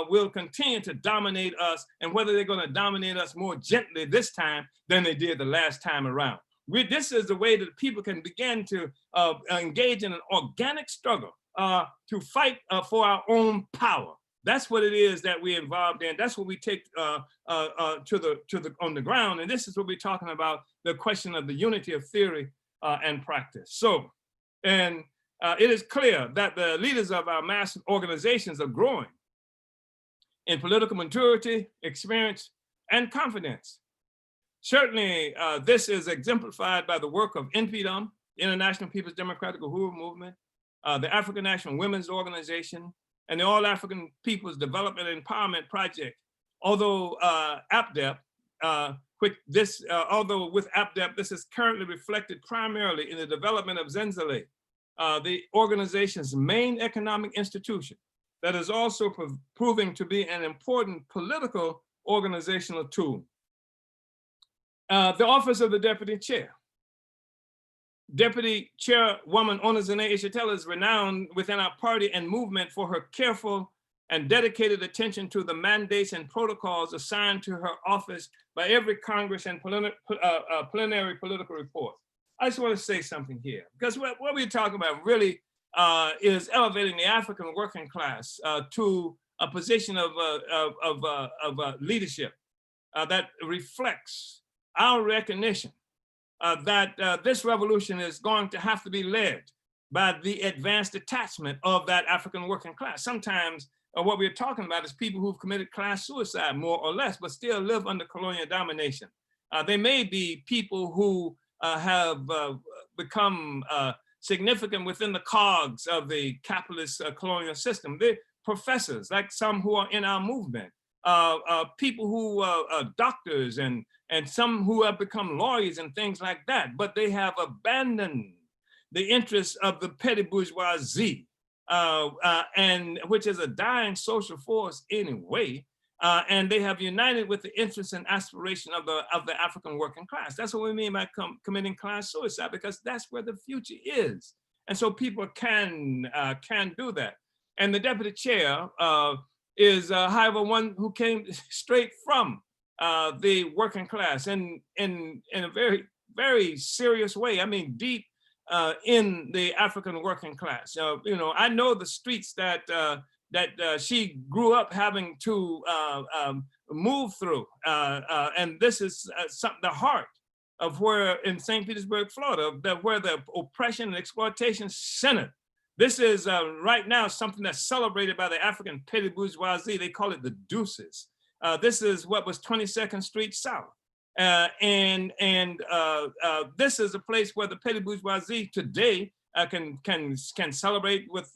will continue to dominate us, and whether they're going to dominate us more gently this time than they did the last time around. This is the way that people can begin to engage in an organic struggle to fight for our own power. That's what it is that we're involved in. That's what we take on the ground. And this is what we're talking about, the question of the unity of theory and practice. So, and it is clear that the leaders of our mass organizations are growing in political maturity, experience, and confidence. Certainly, this is exemplified by the work of NPDOM, International People's Democratic Uhuru Movement, the African National Women's Organization, and the All African People's Development and Empowerment Project. Although APDEP, although with APDEP, this is currently reflected primarily in the development of Zenzele, the organization's main economic institution that is also proving to be an important political organizational tool. The office of the deputy chair. Deputy Chairwoman Onozene Ishitela is renowned within our party and movement for her careful and dedicated attention to the mandates and protocols assigned to her office by every Congress and plenary political report. I just want to say something here, because what we're talking about really is elevating the African working class to a position of leadership that reflects our recognition that this revolution is going to have to be led by the advanced attachment of that African working class. Sometimes what we're talking about is people who've committed class suicide, more or less, but still live under colonial domination. They may be people who have become significant within the cogs of the capitalist colonial system. They're professors, like some who are in our movement, people who are doctors, and some who have become lawyers and things like that, but they have abandoned the interests of the petty bourgeoisie, and which is a dying social force anyway, and they have united with the interests and aspiration of the African working class. That's what we mean by committing class suicide, because that's where the future is. And so people can do that. And the deputy chair is, however, one who came straight from the working class and in a very, very serious way. I mean, deep in the African working class. You know, I know the streets that she grew up having to move through, and this is the heart of where in St. Petersburg, Florida, where the oppression and exploitation centered. This is right now something that's celebrated by the African petty bourgeoisie. They call it the deuces. This is what was 22nd Street South. And this is a place where the petty bourgeoisie today can celebrate with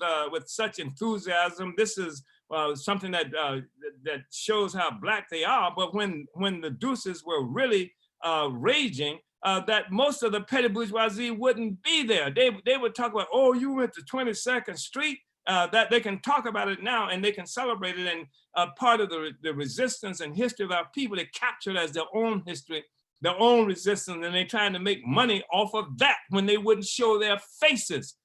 such enthusiasm. This is something that shows how Black they are. But when the deuces were really raging, that most of the petty bourgeoisie wouldn't be there. They would talk about, oh, you went to 22nd Street. That they can talk about it now and they can celebrate it, and part of the resistance and history of our people, they captured as their own history, their own resistance, and they're trying to make money off of that when they wouldn't show their faces,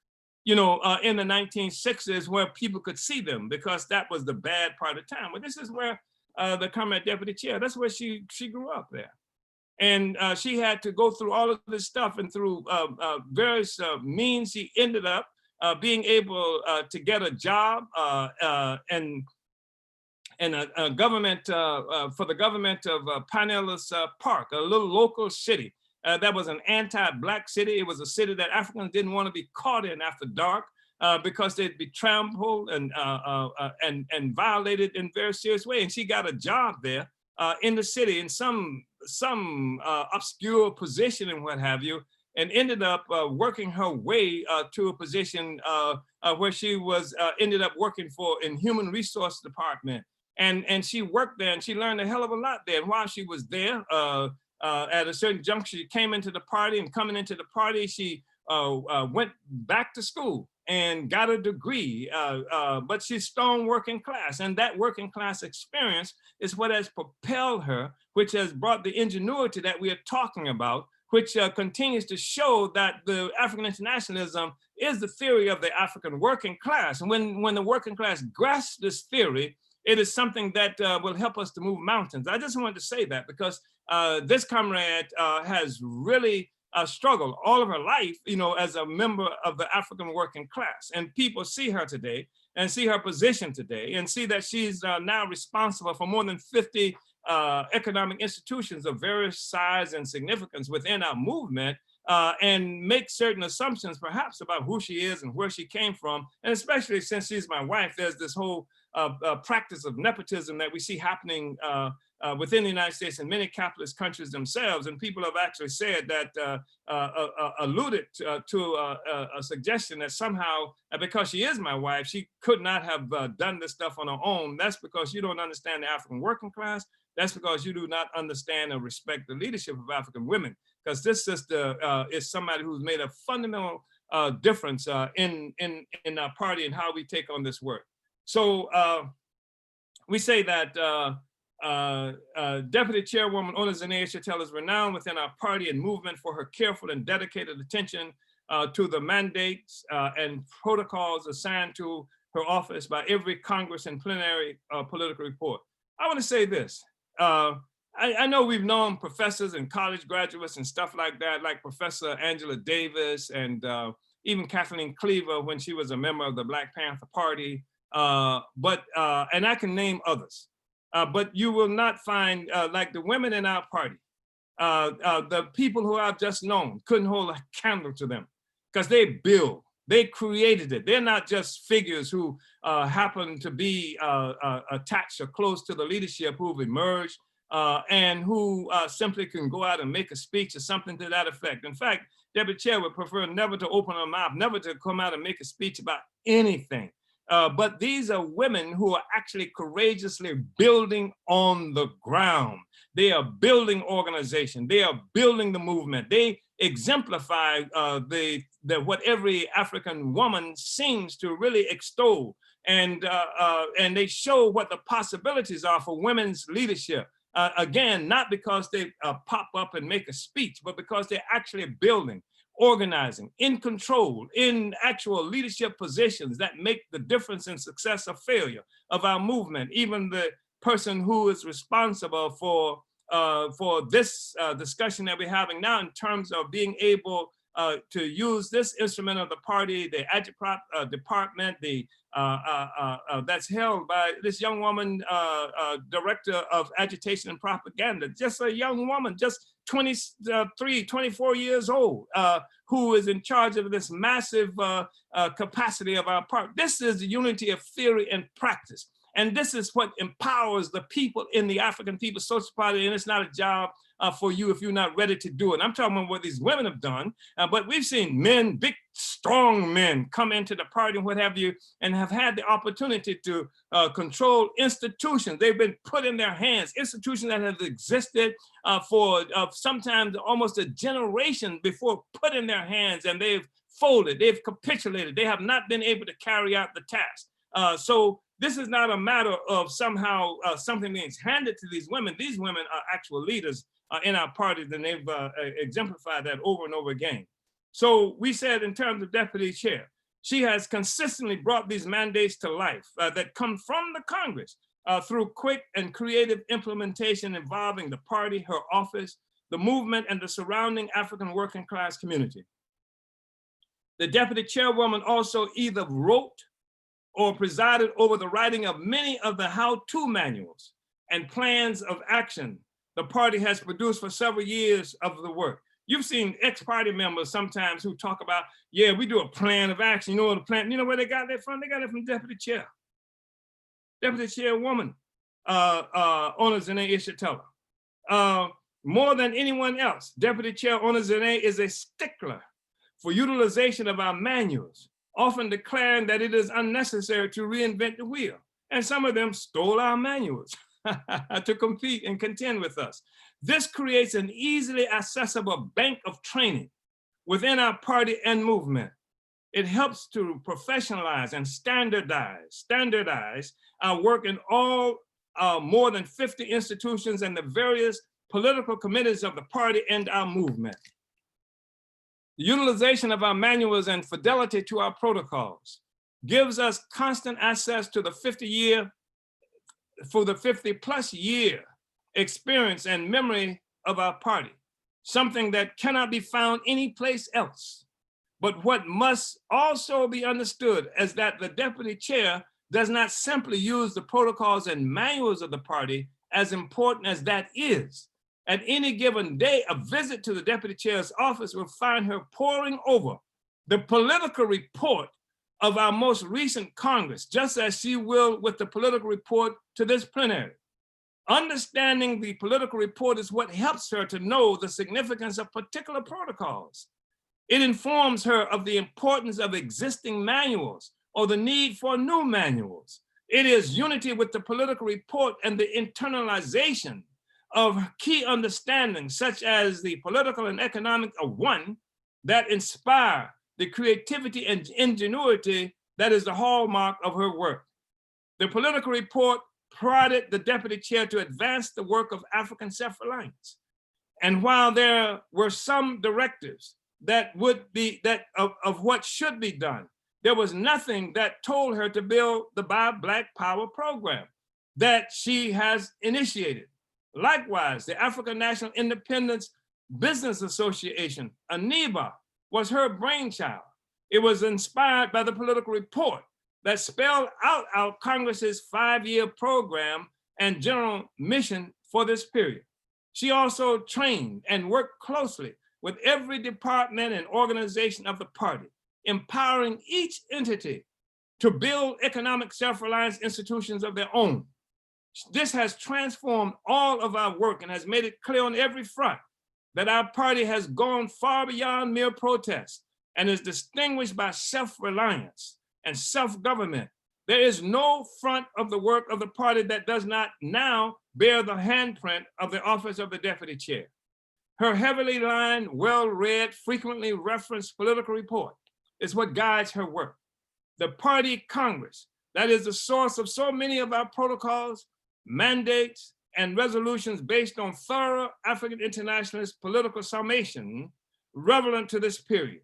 you know, in the 1960s, where people could see them, because that was the bad part of time. But this is where the comrade deputy chair, that's where she grew up there. And she had to go through all of this stuff, and through various means, she ended up being able to get a job and and a government for the government of Pinellas Park, a little local city that was an anti-Black city. It was a city that Africans didn't want to be caught in after dark because they'd be trampled and violated in very serious way. And she got a job there in the city in some obscure position and what have you, and ended up working her way to a position where she was ended up working in human resource department. And she worked there and she learned a hell of a lot there. And while she was there, at a certain juncture, she came into the party, and coming into the party, she went back to school and got a degree, but she's stone working class. And that working class experience is what has propelled her, which has brought the ingenuity that we are talking about, which continues to show that the African internationalism is the theory of the African working class. And when the working class grasps this theory, it is something that will help us to move mountains. I just wanted to say that because this comrade has really struggled all of her life, as a member of the African working class. And people see her today and see her position today and see that she's now responsible for more than 50 economic institutions of various size and significance within our movement, and make certain assumptions perhaps about who she is and where she came from. And especially since she's my wife, there's this whole practice of nepotism that we see happening within the United States and many capitalist countries themselves. And people have actually said that, alluded to a suggestion that somehow, because she is my wife, she could not have done this stuff on her own. That's because you don't understand the African working class. That's because you do not understand or respect the leadership of African women. Because this sister is somebody who's made a fundamental difference in our party and how we take on this work. So we say that Deputy Chairwoman Ona Zane Ishitela is renowned within our party and movement for her careful and dedicated attention to the mandates and protocols assigned to her office by every Congress and plenary political report. I want to say this. I know we've known professors and college graduates and stuff like that, like Professor Angela Davis and even Kathleen Cleaver when she was a member of the Black Panther Party. And I can name others, but you will not find, like the women in our party, the people who I've just known couldn't hold a candle to them because they build, they created it. They're not just figures who happen to be attached or close to the leadership who've emerged and who simply can go out and make a speech or something to that effect. In fact, Deputy Chair would prefer never to open her mouth, never to come out and make a speech about anything. But these are women who are actually courageously building on the ground. They are building organization. They are building the movement. They exemplify what every African woman seems to really extol. And they show what the possibilities are for women's leadership. Again, not because they pop up and make a speech, but because they're actually building, organizing, in control, in actual leadership positions that make the difference in success or failure of our movement. Even the person who is responsible for this discussion that we're having now in terms of being able to use this instrument of the party, the agitprop department, that's held by this young woman, director of agitation and propaganda, just a young woman, just 23, 24 years old, who is in charge of this massive capacity of our party. This is the unity of theory and practice. And this is what empowers the people in the African People's Social Party, and it's not a job for you if you're not ready to do it. I'm talking about what these women have done, but we've seen men, big, strong men come into the party and what have you, and have had the opportunity to control institutions. They've been put in their hands, institutions that have existed for sometimes almost a generation before put in their hands, and they've folded, they've capitulated. They have not been able to carry out the task. So this is not a matter of somehow something being handed to these women. These women are actual leaders in our party, and they've exemplified that over and over again. So we said in terms of deputy chair, she has consistently brought these mandates to life that come from the Congress through quick and creative implementation involving the party, her office, the movement, and the surrounding African working class community. The deputy chairwoman also either wrote or presided over the writing of many of the how-to manuals and plans of action the party has produced for several years of the work. You've seen ex-party members sometimes who talk about, yeah, we do a plan of action. You know the plan, you know where they got that from? They got it from Deputy Chair. Deputy Chairwoman, Onozene Ishitella. More than anyone else, Deputy Chair Onozene is a stickler for utilization of our manuals, often declaring that it is unnecessary to reinvent the wheel. And some of them stole our manuals to compete and contend with us. This creates an easily accessible bank of training within our party and movement. It helps to professionalize and standardize our work in all more than 50 institutions and the various political committees of the party and our movement. The utilization of our manuals and fidelity to our protocols gives us constant access to the 50+ year experience and memory of our party, something that cannot be found anyplace else. But what must also be understood is that the deputy chair does not simply use the protocols and manuals of the party, as important as that is. At any given day, a visit to the deputy chair's office will find her poring over the political report of our most recent Congress, just as she will with the political report to this plenary. Understanding the political report is what helps her to know the significance of particular protocols. It informs her of the importance of existing manuals or the need for new manuals. It is unity with the political report and the internalization of key understandings, such as the political and economic of one, that inspire the creativity and ingenuity that is the hallmark of her work. The political report prodded the deputy chair to advance the work of African self-reliance. And while there were some directives that would be of what should be done, there was nothing that told her to build the Buy Black Power program that she has initiated. Likewise, the African National Independence Business Association, ANIBA, was her brainchild. It was inspired by the political report that spelled out our Congress's 5-year program and general mission for this period. She also trained and worked closely with every department and organization of the party, empowering each entity to build economic self-reliance institutions of their own. This has transformed all of our work and has made it clear on every front that our party has gone far beyond mere protest and is distinguished by self-reliance and self-government. There is no front of the work of the party that does not now bear the handprint of the office of the deputy chair. Her heavily lined, well-read, frequently referenced political report is what guides her work. The party Congress, that is the source of so many of our protocols, mandates, and resolutions based on thorough African internationalist political summation relevant to this period.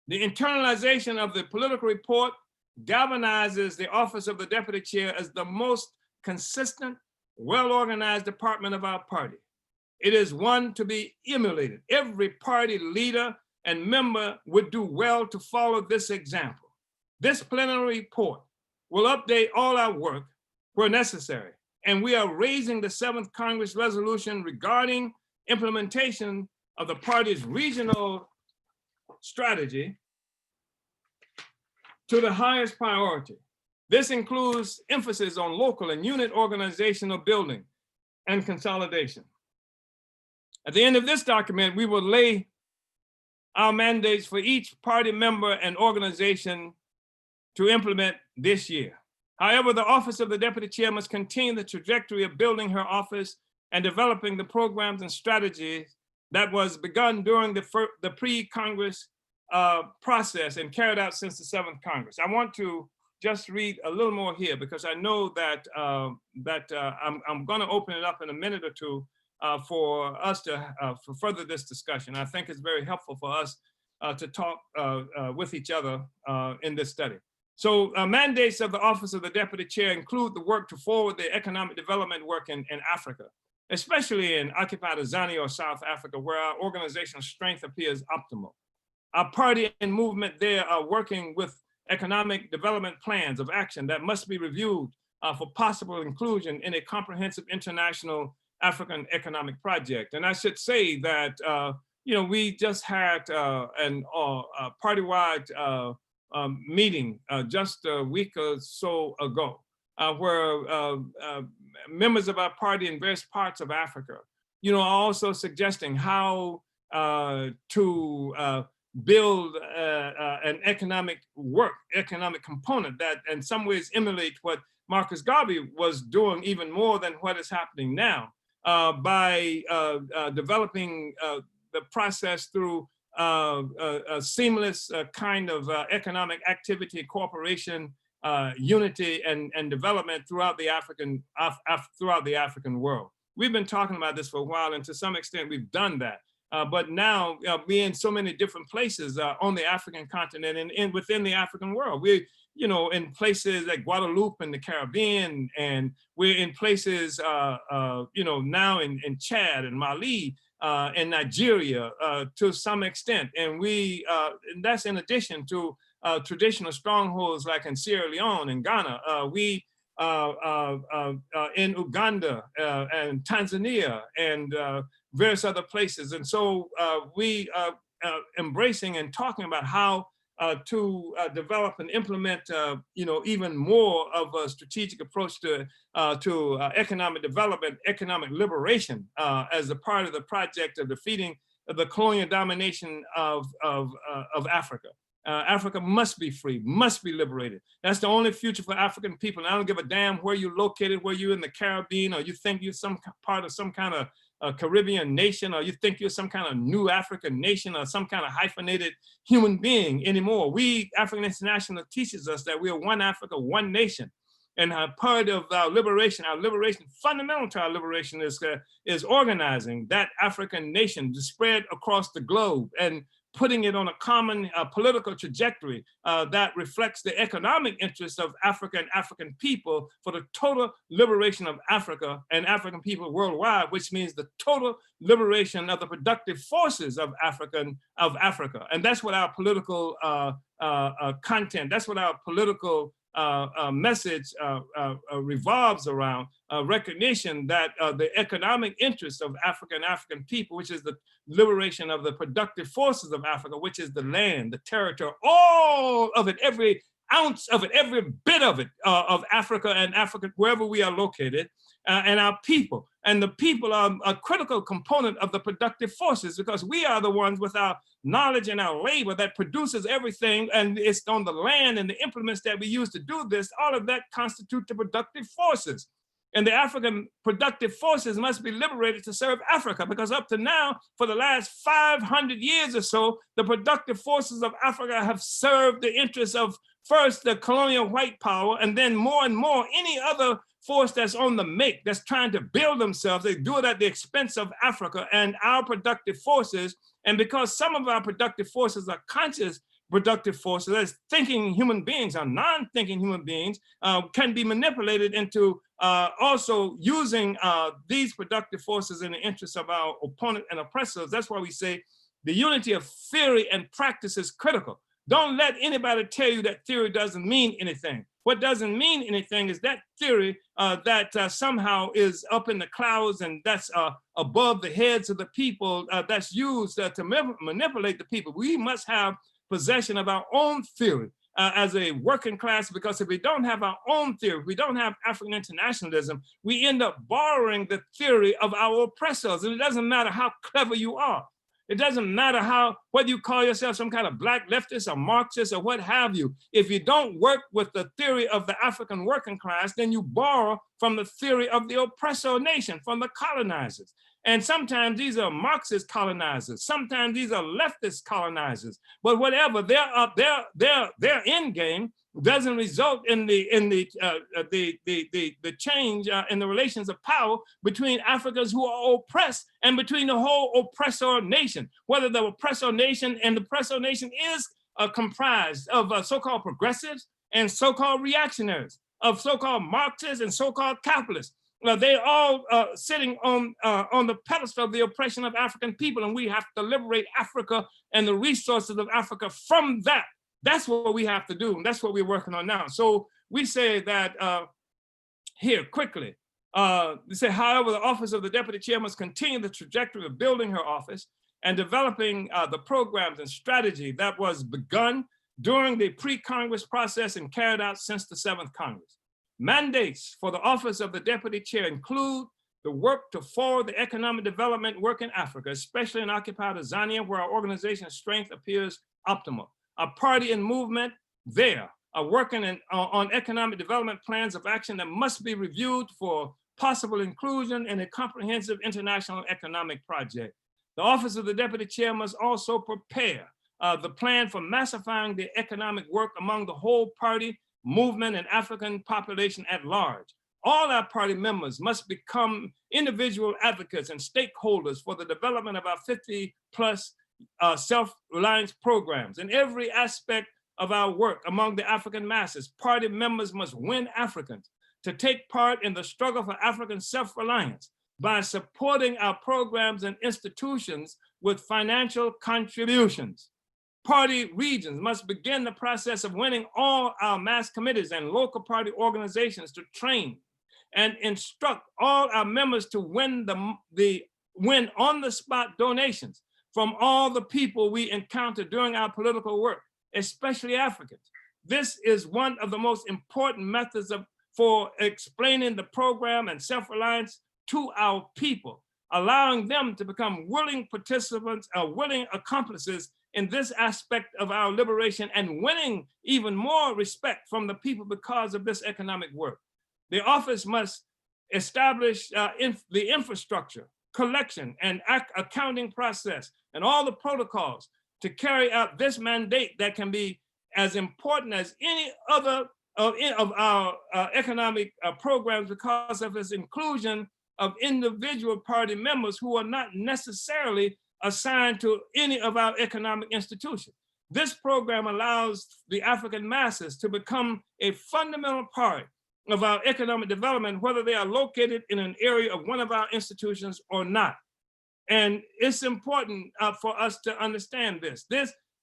The internalization of the political report galvanizes the office of the deputy chair as the most consistent, well-organized department of our party. It is one to be emulated. Every party leader and member would do well to follow this example. This plenary report will update all our work where necessary, and we are raising the Seventh Congress resolution regarding implementation of the party's regional strategy to the highest priority. This includes emphasis on local and unit organizational building and consolidation. At the end of this document, we will lay our mandates for each party member and organization to implement this year. However, the office of the deputy chair must continue the trajectory of building her office and developing the programs and strategies that was begun during the pre-Congress process and carried out since the Seventh Congress. I want to just read a little more here because I know that I'm going to open it up in a minute or two for us to further this discussion. I think it's very helpful for us to talk with each other in this study. So mandates of the office of the deputy chair include the work to forward the economic development work in Africa, especially in occupied Tanzania or South Africa, where our organizational strength appears optimal. Our party and movement there are working with economic development plans of action that must be reviewed for possible inclusion in a comprehensive international African economic project. And I should say that we just had a party-wide meeting just a week or so ago, where members of our party in various parts of Africa, are also suggesting how to build an economic component that in some ways emulate what Marcus Garvey was doing even more than what is happening now, by developing the process through a seamless kind of economic activity, cooperation, unity, and development throughout the African world. We've been talking about this for a while, and to some extent we've done that. But now we're in so many different places on the African continent and within the African world. We're in places like Guadeloupe in the Caribbean, and we're in places now in Chad and Mali and Nigeria to some extent. And and that's in addition to traditional strongholds like in Sierra Leone and Ghana. We in Uganda and Tanzania and various other places. And so we are embracing and talking about how to develop and implement, even more of a strategic approach to economic development, economic liberation as a part of the project of defeating the colonial domination of Africa. Africa must be free, must be liberated. That's the only future for African people. And I don't give a damn where you're located, where you're in the Caribbean, or you think you're some part of some kind of Caribbean nation, or you think you're some kind of new African nation, or some kind of hyphenated human being anymore. African International teaches us that we are one Africa, one nation. And part of our liberation, fundamental to our liberation is organizing that African nation to spread across the globe and putting it on a common political trajectory that reflects the economic interests of Africa and African people for the total liberation of Africa and African people worldwide, which means the total liberation of the productive forces of Africa. And that's what our political content, that's what our political message revolves around, recognition that the economic interests of Africa and African people, which is the liberation of the productive forces of Africa, which is the land, the territory, all of it, every ounce of it, every bit of it, of Africa and Africa, wherever we are located, and our people. And the people are a critical component of the productive forces, because we are the ones with our knowledge and our labor that produces everything, and it's on the land and the implements that we use to do this. All of that constitute the productive forces. And the African productive forces must be liberated to serve Africa, because up to now, for the last 500 years or so, the productive forces of Africa have served the interests of first the colonial white power, and then more and more any other force that's on the make, that's trying to build themselves. They do it at the expense of Africa and our productive forces. And because some of our productive forces are conscious productive forces, as thinking human beings or non-thinking human beings, can be manipulated into also using these productive forces in the interests of our opponent and oppressors. That's why we say the unity of theory and practice is critical. Don't let anybody tell you that theory doesn't mean anything. What doesn't mean anything is that theory that somehow is up in the clouds and that's above the heads of the people, that's used to manipulate the people. We must have possession of our own theory as a working class, because if we don't have our own theory, if we don't have African internationalism, we end up borrowing the theory of our oppressors. And it doesn't matter how clever you are. It doesn't matter whether you call yourself some kind of black leftist or Marxist or what have you. If you don't work with the theory of the African working class, then you borrow from the theory of the oppressor nation, from the colonizers. And sometimes these are Marxist colonizers. Sometimes these are leftist colonizers. But whatever, their end game doesn't result in the change in the relations of power between Africans who are oppressed and between the whole oppressor nation. Whether the oppressor nation and the oppressor nation is comprised of so-called progressives and so-called reactionaries, of so-called Marxists and so-called capitalists. They all sitting on the pedestal of the oppression of African people, and we have to liberate Africa and the resources of Africa from that. That's what we have to do, and that's what we're working on now. So we say that here, quickly, they say, however, the office of the deputy chair must continue the trajectory of building her office and developing the programs and strategy that was begun during the pre-Congress process and carried out since the Seventh Congress. Mandates for the office of the deputy chair include the work to forward the economic development work in Africa, especially in occupied Tanzania, where our organization's strength appears optimal. Our party and movement there are working on economic development plans of action that must be reviewed for possible inclusion in a comprehensive international economic project. The office of the deputy chair must also prepare the plan for massifying the economic work among the whole party, movement, and African population at large. All our party members must become individual advocates and stakeholders for the development of our 50+ self-reliance programs. In every aspect of our work among the African masses, party members must win Africans to take part in the struggle for African self-reliance by supporting our programs and institutions with financial contributions. Party regions must begin the process of winning all our mass committees and local party organizations to train and instruct all our members to win win on-the-spot donations from all the people we encounter during our political work, especially Africans. This is one of the most important methods for explaining the program and self-reliance to our people, allowing them to become willing participants, willing accomplices in this aspect of our liberation, and winning even more respect from the people because of this economic work. The office must establish the infrastructure, collection, and accounting process, and all the protocols to carry out this mandate that can be as important as any other of our economic programs because of its inclusion of individual party members who are not necessarily assigned to any of our economic institutions. This program allows the African masses to become a fundamental part of our economic development, whether they are located in an area of one of our institutions or not. And it's important for us to understand this.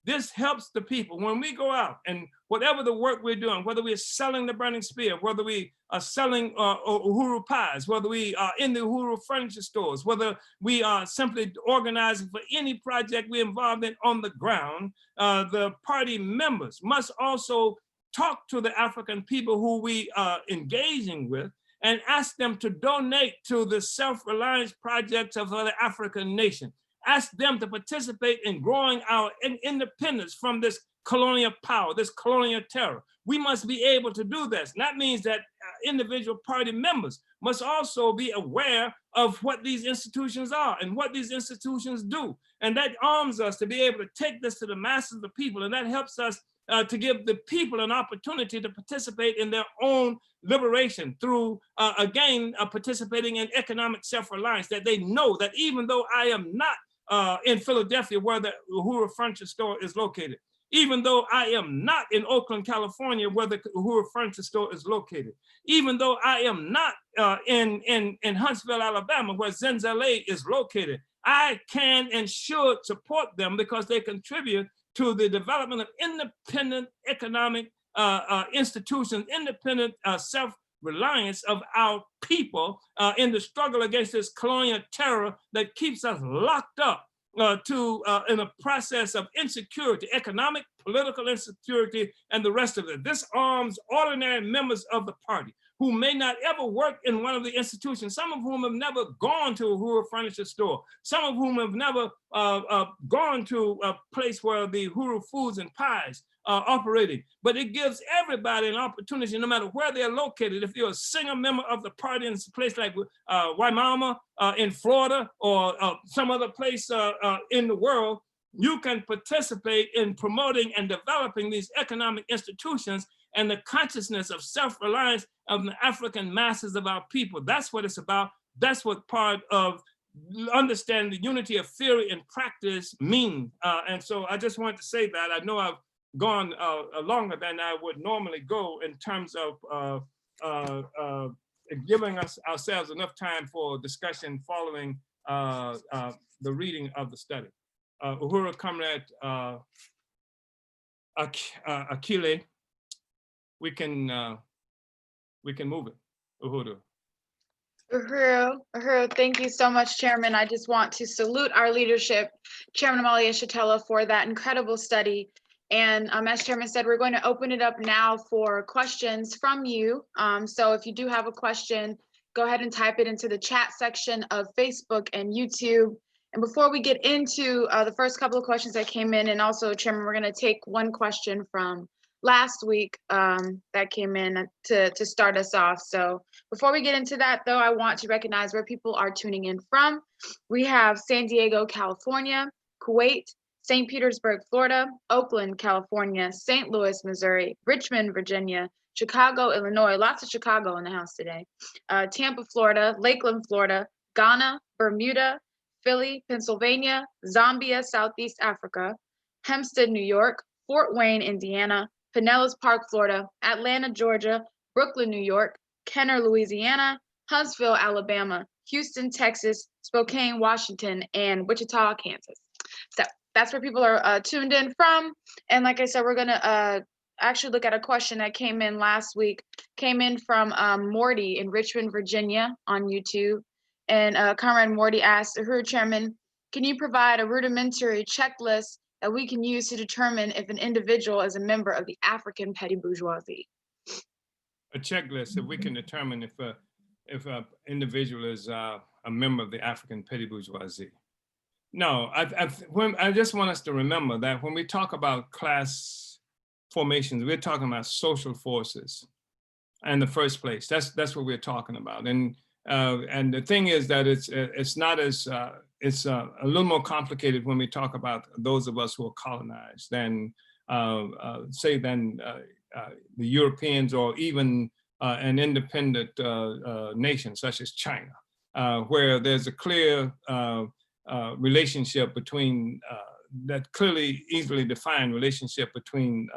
This helps the people when we go out and whatever the work we're doing, whether we're selling the burning spear, whether we are selling uhuru pies, whether we are in the uhuru furniture stores, whether we are simply organizing for any project we're involved in on the ground, the party members must also talk to the African people who we are engaging with and ask them to donate to the self-reliance projects of the African nation. Ask them to participate in growing our independence from this colonial power, this colonial terror. We must be able to do this. And that means that individual party members must also be aware of what these institutions are and what these institutions do. And that arms us to be able to take this to the masses of the people. And that helps us to give the people an opportunity to participate in their own liberation through, again, participating in economic self-reliance, that they know that even though I am not in Philadelphia where the Uhuru Furniture Store is located, even though I am not in Oakland, California where the Uhuru Furniture Store is located, even though I am not in Huntsville, Alabama where Zenzele is located, I can and should support them because they contribute to the development of independent economic institutions, independent self-reliance of our people in the struggle against this colonial terror that keeps us locked up in a process of insecurity, economic, political insecurity, and the rest of it. This arms ordinary members of the party who may not ever work in one of the institutions, some of whom have never gone to a Uhuru Furniture Store, some of whom have never gone to a place where the Uhuru Foods and Pies are operating. But it gives everybody an opportunity, no matter where they're located. If you're a single member of the party in a place like Waimama in Florida or some other place in the world, you can participate in promoting and developing these economic institutions and the consciousness of self-reliance of the African masses of our people. That's what it's about. That's what part of understanding the unity of theory and practice mean. And so I just wanted to say that. I know I've gone longer than I would normally go in terms of giving ourselves enough time for discussion following the reading of the study. Uhuru Comrade Akile, we can move it. Uhuru. Uhuru, thank you so much, Chairman. I just want to salute our leadership, Chairman Omali Yeshitela, for that incredible study. And as Chairman said, we're going to open it up now for questions from you. So if you do have a question, go ahead and type it into the chat section of Facebook and YouTube. And before we get into the first couple of questions that came in, and also, Chairman, we're going to take one question from last week that came in to start us off. So before we get into that, though, I want to recognize where people are tuning in from. We have San Diego, California, Kuwait, St. Petersburg, Florida, Oakland, California, St. Louis, Missouri, Richmond, Virginia, Chicago, Illinois, lots of Chicago in the house today, Tampa, Florida, Lakeland, Florida, Ghana, Bermuda, Philly, Pennsylvania, Zambia, Southeast Africa, Hempstead, New York, Fort Wayne, Indiana, Pinellas Park, Florida, Atlanta, Georgia, Brooklyn, New York, Kenner, Louisiana, Huntsville, Alabama, Houston, Texas, Spokane, Washington, and Wichita, Kansas. So that's where people are tuned in from. And like I said, we're gonna actually look at a question that came in last week, came in from Morty in Richmond, Virginia on YouTube. And Comrade Morty asked, Uhuru Chairman, can you provide a rudimentary checklist that we can use to determine if an individual is a member of the African petty bourgeoisie? A checklist that we can determine if an individual is a member of the African petty bourgeoisie. No, I just want us to remember that when we talk about class formations, we're talking about social forces in the first place. That's what we're talking about. And the thing is that it's not as it's a little more complicated when we talk about those of us who are colonized than say than the Europeans or even an independent nation such as China, where there's a clear relationship between that clearly easily defined relationship between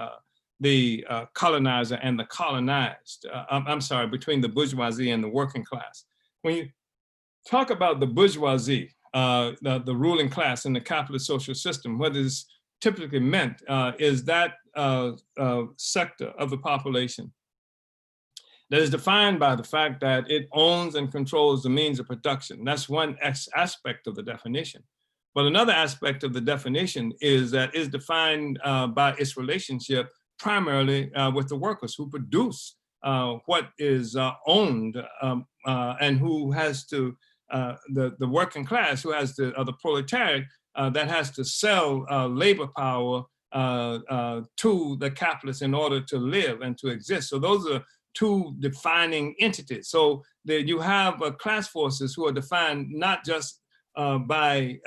the colonizer and the colonized. I'm sorry, between the bourgeoisie and the working class. When you talk about the bourgeoisie, the ruling class in the capitalist social system, what is typically meant is that sector of the population that is defined by the fact that it owns and controls the means of production. That's one aspect of the definition. But another aspect of the definition is that is defined by its relationship primarily with the workers who produce what is owned and who has to, the working class who has to, the proletariat that has to sell labor power to the capitalists in order to live and to exist. So those are two defining entities. So you have class forces who are defined not just by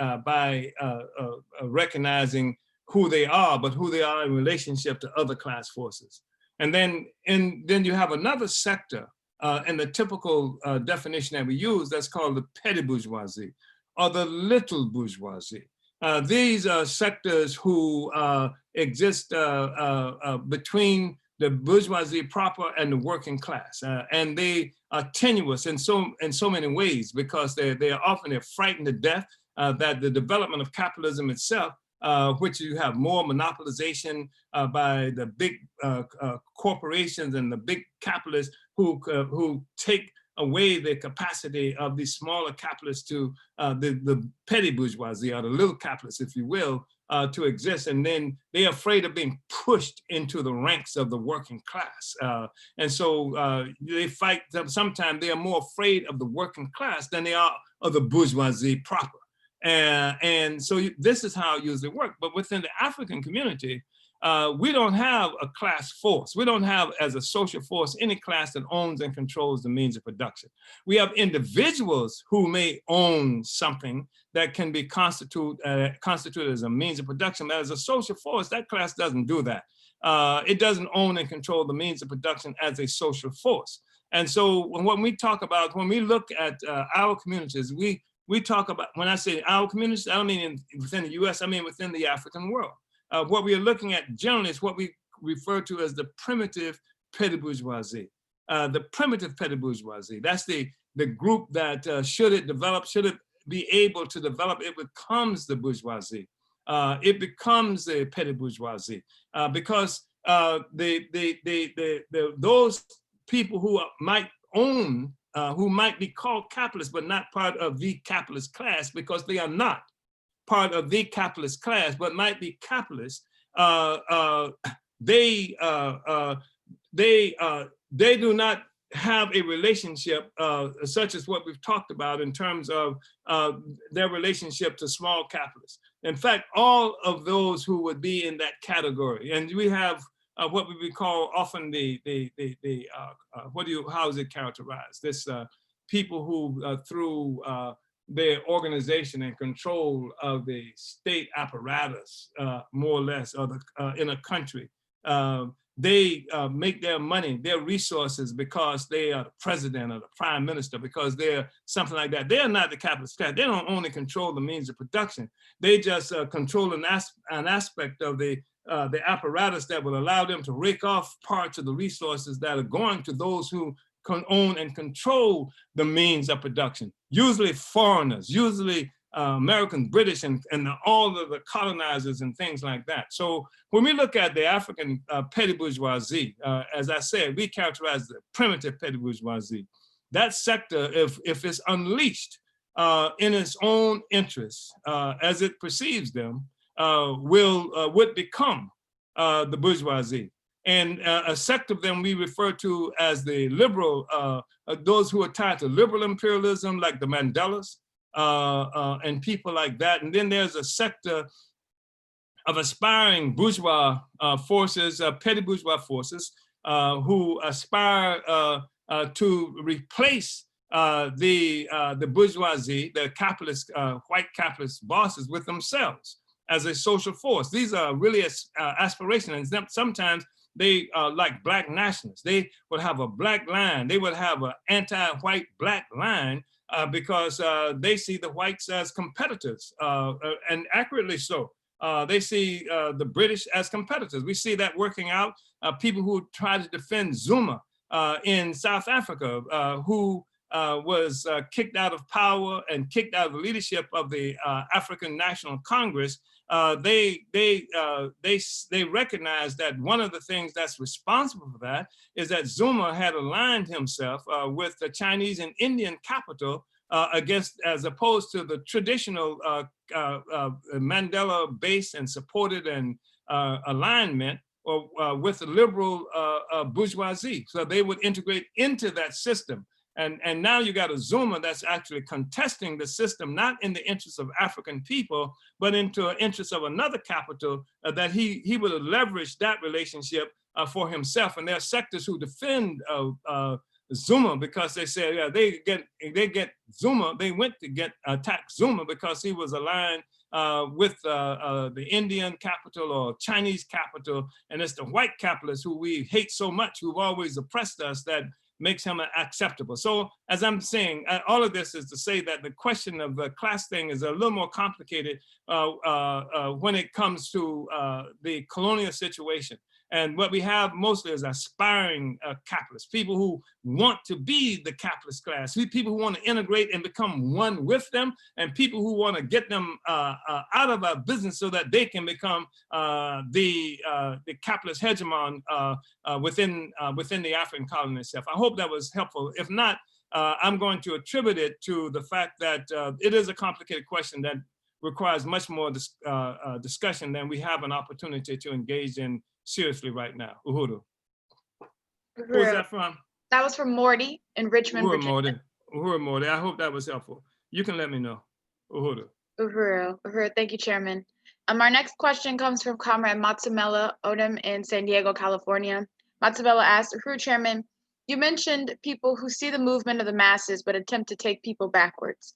recognizing who they are, but who they are in relationship to other class forces. And then you have another sector in the typical definition that we use that's called the petty bourgeoisie or the little bourgeoisie. These are sectors who exist between the bourgeoisie proper and the working class, and they are tenuous in so many ways because they're often frightened to death that the development of capitalism itself, which you have more monopolization by the big corporations and the big capitalists who take away the capacity of these smaller capitalists to the petty bourgeoisie or the little capitalists, if you will, to exist. And then they're afraid of being pushed into the ranks of the working class. And so they fight, sometimes they are more afraid of the working class than they are of the bourgeoisie proper. And so this is how it usually works. But within the African community, we don't have a class force. We don't have, as a social force, any class that owns and controls the means of production. We have individuals who may own something that can be constituted as a means of production. But as a social force, that class doesn't do that. It doesn't own and control the means of production as a social force. And so when we talk about, when we look at our communities, we talk about, when I say our communities, I don't mean within the US, I mean within the African world. What we are looking at generally is what we refer to as the primitive petty bourgeoisie. The primitive petty bourgeoisie, that's the group that should it be able to develop, it becomes the bourgeoisie. it becomes a petty bourgeoisie because those people who might own, who might be called capitalists, but not part of the capitalist class, because they are not part of the capitalist class, but might be capitalists. They do not have a relationship such as what we've talked about in terms of their relationship to small capitalists. In fact, all of those who would be in that category, and we have what we would call often how is it characterized? This people who through their organization and control of the state apparatus, more or less, or in a country, they make their money, their resources, because they are the president or the prime minister, because they're something like that. They are not the capitalist class. They don't only control the means of production. They just control an aspect of the apparatus that will allow them to rake off parts of the resources that are going to those who can own and control the means of production. Usually foreigners, usually Americans, British, and all of the colonizers and things like that. So when we look at the African petty bourgeoisie, as I said, we characterize the primitive petty bourgeoisie. That sector, if it's unleashed in its own interests, as it perceives them, would become the bourgeoisie. And a sector of them we refer to as the liberal, those who are tied to liberal imperialism, like the Mandelas, and people like that. And then there's a sector of aspiring bourgeois forces, petty bourgeois forces, who aspire to replace the bourgeoisie, the capitalist, white capitalist bosses, with themselves as a social force. These are really aspirations, and sometimes they are like black nationalists. They would have a black line. They would have an anti-white black line because they see the whites as competitors, and accurately so. They see the British as competitors. We see that working out. People who try to defend Zuma in South Africa, who was kicked out of power and kicked out of the leadership of the African National Congress. They recognize that one of the things that's responsible for that is that Zuma had aligned himself with the Chinese and Indian capital as opposed to the traditional Mandela-based and supported and alignment or with the liberal bourgeoisie. So they would integrate into that system. And now you got a Zuma that's actually contesting the system, not in the interest of African people, but into an interest of another capital that he would leverage that relationship for himself. And there are sectors who defend Zuma because they say, yeah, they get Zuma. They went to attack Zuma because he was aligned with the Indian capital or Chinese capital, and it's the white capitalists who we hate so much, who've always oppressed us, that makes him acceptable. So as I'm saying, all of this is to say that the question of the class thing is a little more complicated when it comes to the colonial situation. And what we have mostly is aspiring capitalists, people who want to be the capitalist class, people who want to integrate and become one with them, and people who want to get them out of our business so that they can become the capitalist hegemon within the African colony itself. I hope that was helpful. If not, I'm going to attribute it to the fact that it is a complicated question that requires much more discussion than we have an opportunity to engage in seriously right now. Uhuru. Who was that from? That was from Morty in Richmond, Virginia. Uhuru Morty. I hope that was helpful. You can let me know. Uhuru. Uhuru. Thank you, Chairman. Our next question comes from Comrade Matsumela Odom in San Diego, California. Matsumela asks, Uhuru Chairman, you mentioned people who see the movement of the masses but attempt to take people backwards.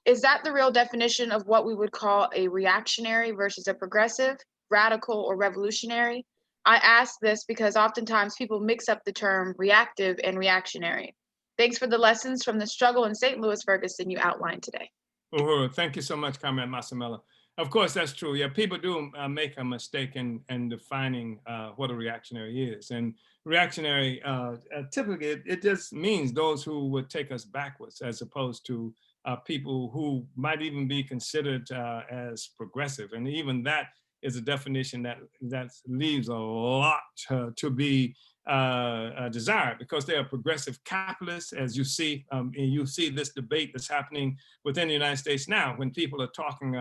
Is that the real definition of what we would call a reactionary versus a progressive, radical, or revolutionary? I ask this because oftentimes people mix up the term reactive and reactionary. Thanks for the lessons from the struggle in St. Louis, Ferguson you outlined today. Uhuru, thank you so much, Comrade Matsumela. Of course, that's true. Yeah, people do make a mistake in defining what a reactionary is. And reactionary, typically, it just means those who would take us backwards as opposed to people who might even be considered as progressive. And even that is a definition that leaves a lot to be desired, because they are progressive capitalists, as you see, and you see this debate that's happening within the United States now, when people are talking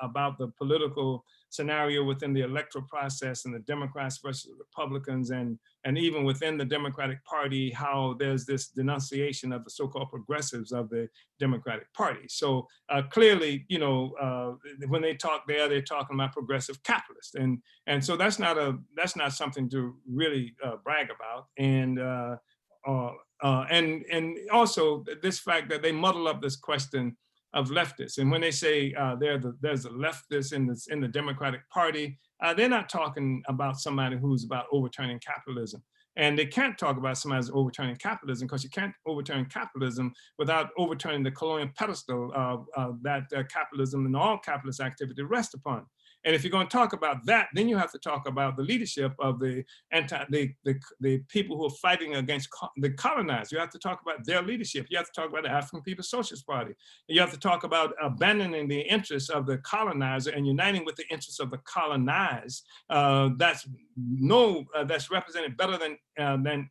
about the political scenario within the electoral process and the Democrats versus Republicans, and even within the Democratic Party, how there's this denunciation of the so-called progressives of the Democratic Party. So clearly, you know, when they talk there, they're talking about progressive capitalists, and so that's not something to really brag about. And also this fact that they muddle up this question of leftists. And when they say there's a leftist in the Democratic Party, they're not talking about somebody who's about overturning capitalism. And they can't talk about somebody who's overturning capitalism, because you can't overturn capitalism without overturning the colonial pedestal that capitalism and all capitalist activity rest upon. And if you're going to talk about that, then you have to talk about the leadership of the people who are fighting against the colonized. You have to talk about their leadership. You have to talk about the African People's Socialist Party. You have to talk about abandoning the interests of the colonizer and uniting with the interests of the colonized. That's represented better than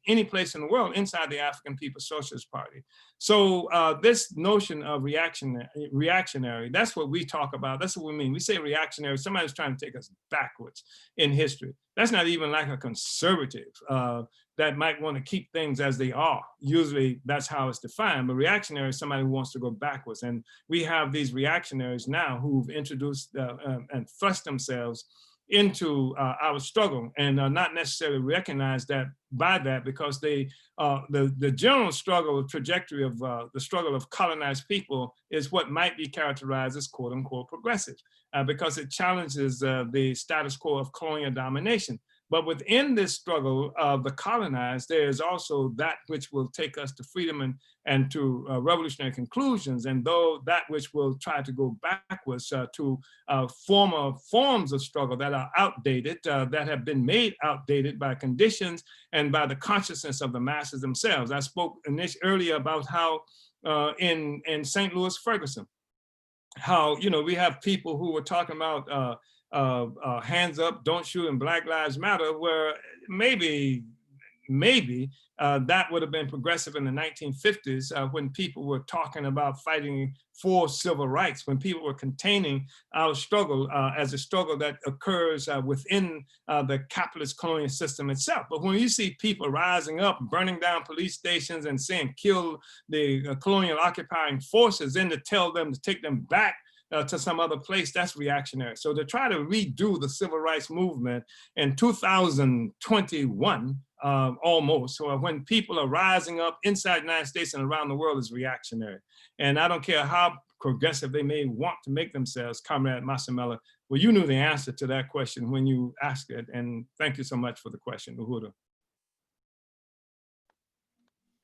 any place in the world inside the African People's Socialist Party. So this notion of reactionary, that's what we talk about. That's what we mean. We say reactionary, somebody's trying to take us backwards in history. That's not even like a conservative that might want to keep things as they are. Usually that's how it's defined, but reactionary is somebody who wants to go backwards. And we have these reactionaries now who've introduced and thrust themselves into our struggle, and not necessarily recognize that by that, because they the general struggle trajectory of the struggle of colonized people is what might be characterized as quote unquote progressive, because it challenges the status quo of colonial domination. But within this struggle of the colonized, there is also that which will take us to freedom and to revolutionary conclusions, and though that which will try to go backwards to former forms of struggle that are outdated, that have been made outdated by conditions and by the consciousness of the masses themselves. I spoke earlier about how in St. Louis, Ferguson, how, you know, we have people who were talking about hands up, don't shoot, and Black Lives Matter, where maybe that would have been progressive in the 1950s when people were talking about fighting for civil rights, when people were containing our struggle as a struggle that occurs within the capitalist colonial system itself. But when you see people rising up, burning down police stations and saying, kill the colonial occupying forces, then to tell them to take them back to some other place, that's reactionary. So to try to redo the civil rights movement in 2021, almost, so when people are rising up inside the United States and around the world, is reactionary. And I don't care how progressive they may want to make themselves, Comrade Masamela. Well, you knew the answer to that question when you asked it, and thank you so much for the question, Uhuru.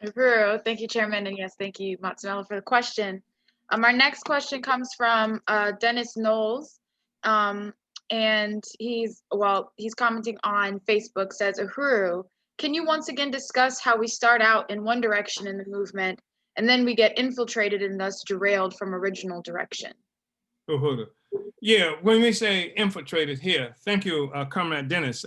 Uhuru, thank you, Chairman, and yes, thank you, Masamela, for the question. Our next question comes from Dennis Knowles, and he's commenting on Facebook, says, Uhuru, can you once again discuss how we start out in one direction in the movement and then we get infiltrated and thus derailed from original direction? Uhuru. Yeah, when we say infiltrated here, thank you, Comrade Dennis.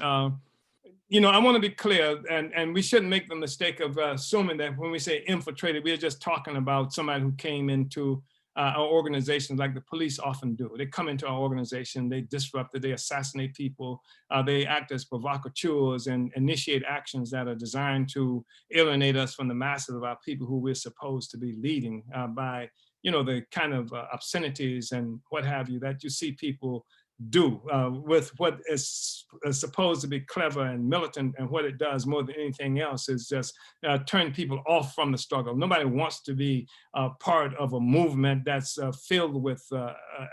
You know, I want to be clear, and we shouldn't make the mistake of assuming that when we say infiltrated, we're just talking about somebody who came into our organizations like the police often do. They come into our organization, they disrupt it, they assassinate people, they act as provocateurs and initiate actions that are designed to alienate us from the masses of our people who we're supposed to be leading by, you know, the kind of obscenities and what have you that you see people do with what is supposed to be clever and militant, and what it does more than anything else is just turn people off from the struggle. Nobody wants to be part of a movement that's filled with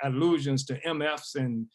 allusions to MFs and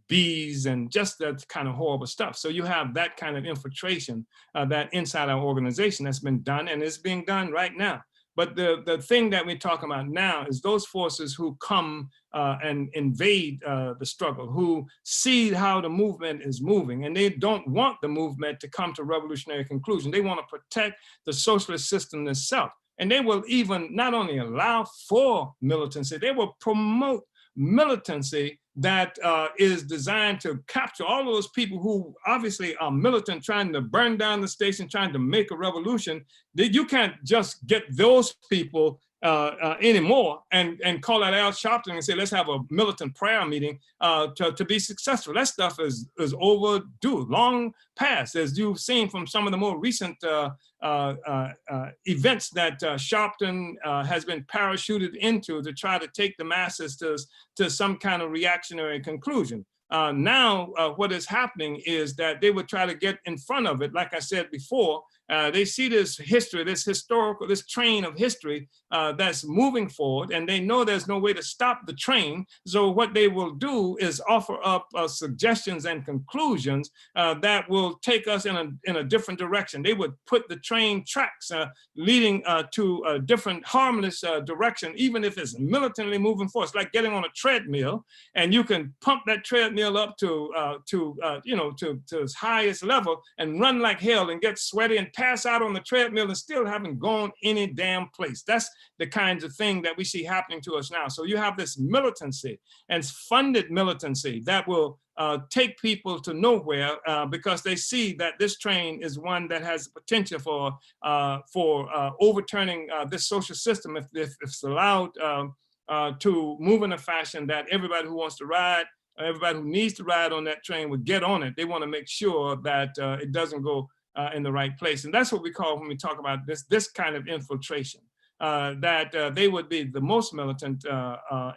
Bs and just that kind of horrible stuff. So you have that kind of infiltration that inside our organization that's been done and is being done right now. But the thing that we're talking about now is those forces who come and invade the struggle, who see how the movement is moving, and they don't want the movement to come to revolutionary conclusion. They want to protect the socialist system itself. And they will even not only allow for militancy, they will promote militancy that is designed to capture all those people who obviously are militant, trying to burn down the station, trying to make a revolution. That you can't just get those people anymore and call out Al Sharpton and say, let's have a militant prayer meeting to be successful. That stuff is overdue, long past, as you've seen from some of the more recent events that Sharpton has been parachuted into to try to take the masses to some kind of reactionary conclusion. Now, what is happening is that they would try to get in front of it. Like I said before, they see this history, this train of history that's moving forward, and they know there's no way to stop the train. So what they will do is offer up suggestions and conclusions that will take us in a different direction. They would put the train tracks leading to a different harmless direction, even if it's militantly moving forward. It's like getting on a treadmill, and you can pump that treadmill up to its highest level and run like hell and get sweaty and pass out on the treadmill and still haven't gone any damn place. That's the kinds of thing that we see happening to us now. So you have this militancy, and funded militancy that will take people to nowhere because they see that this train is one that has potential for overturning this social system if it's allowed to move in a fashion that everybody who wants to ride, everybody who needs to ride on that train would get on it. They want to make sure that it doesn't go in the right place. And that's what we call, when we talk about this kind of infiltration, that they would be the most militant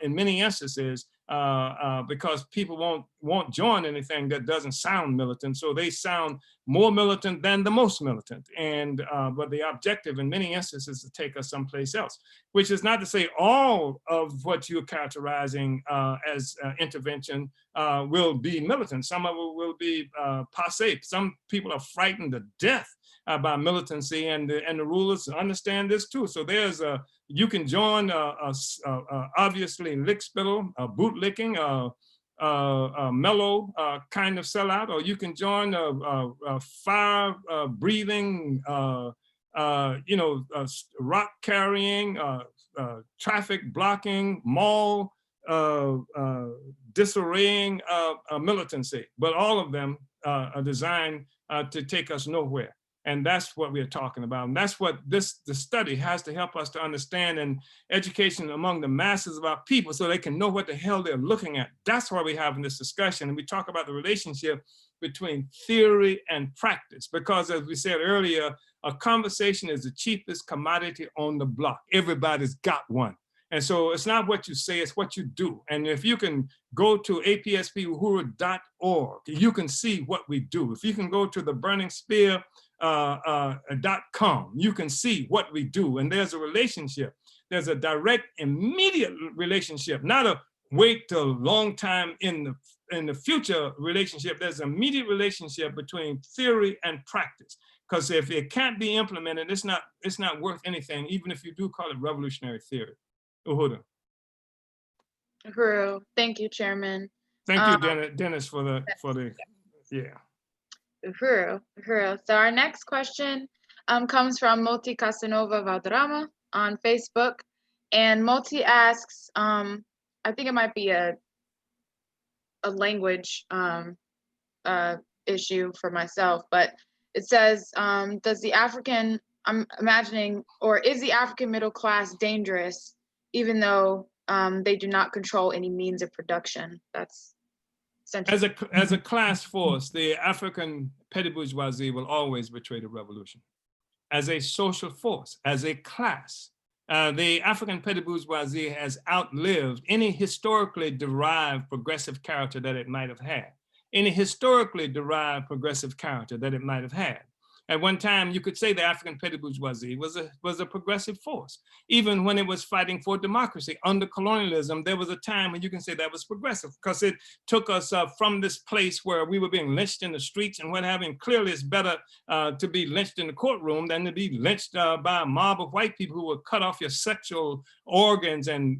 in many instances because people won't join anything that doesn't sound militant. So they sound more militant than the most militant. And but the objective in many instances is to take us someplace else, which is not to say all of what you're characterizing as intervention will be militant. Some of it will be passe. Some people are frightened to death by militancy, and the rulers understand this too. So there's you can join obviously lickspittle, bootlicking, mellow kind of sellout, or you can join fire breathing, rock carrying, traffic blocking, mall disarraying militancy. But all of them are designed to take us nowhere. And that's what we're talking about. And that's what the study has to help us to understand, and education among the masses of our people so they can know what the hell they're looking at. That's why we're having this discussion. And we talk about the relationship between theory and practice, because as we said earlier, a conversation is the cheapest commodity on the block. Everybody's got one. And so it's not what you say, it's what you do. And if you can go to apspwhura.org, you can see what we do. If you can go to the Burning Spear, .com, you can see what we do. And there's a relationship. There's a direct, immediate relationship, not a wait till a long time in the future relationship. There's an immediate relationship between theory and practice. Because if it can't be implemented, it's not worth anything, even if you do call it revolutionary theory. Uhuru. Uhuru. Thank you, Chairman. Thank you, Dennis, for the yeah. Uhuru. So our next question comes from Moti Casanova Valderrama on Facebook. And Moti asks, I think it might be a language issue for myself, but it says, does the African, I'm imagining, or is the African middle class dangerous even though they do not control any means of production? That's as a class force, the African petty bourgeoisie will always betray the revolution. As a social force, as a class, the African petty bourgeoisie has outlived any historically derived progressive character that it might have had. Any historically derived progressive character that it might have had. At one time, you could say the African petty bourgeoisie was a progressive force. Even when it was fighting for democracy under colonialism, there was a time when you can say that was progressive, because it took us from this place where we were being lynched in the streets and what have you. Clearly, it's better to be lynched in the courtroom than to be lynched by a mob of white people who would cut off your sexual organs and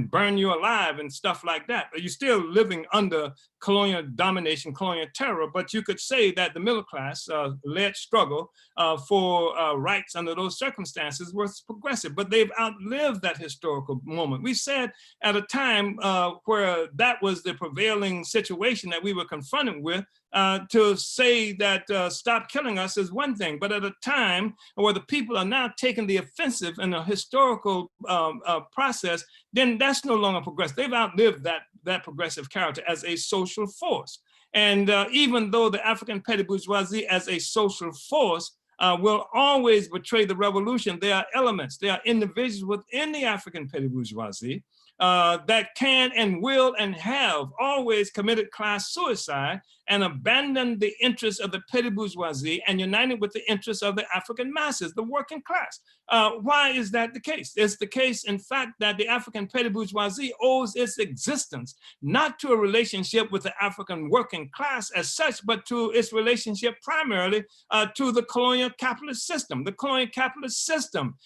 burn you alive and stuff like that. But you're still living under colonial domination, colonial terror. But you could say that the middle class, led Lafayette struggle for rights under those circumstances was progressive, but they've outlived that historical moment. We said at a time where that was the prevailing situation that we were confronted with, to say that stop killing us is one thing, but at a time where the people are now taking the offensive in a historical process, then that's no longer progressive. They've outlived that progressive character as a social force. And even though the African petty bourgeoisie as a social force will always betray the revolution, there are elements, there are individuals within the African petty bourgeoisie that can and will and have always committed class suicide and abandoned the interests of the petty bourgeoisie and united with the interests of the African masses, the working class. Why is that the case? It's the case, in fact, that the African petty bourgeoisie owes its existence not to a relationship with the African working class as such, but to its relationship primarily to the colonial capitalist system. The colonial capitalist system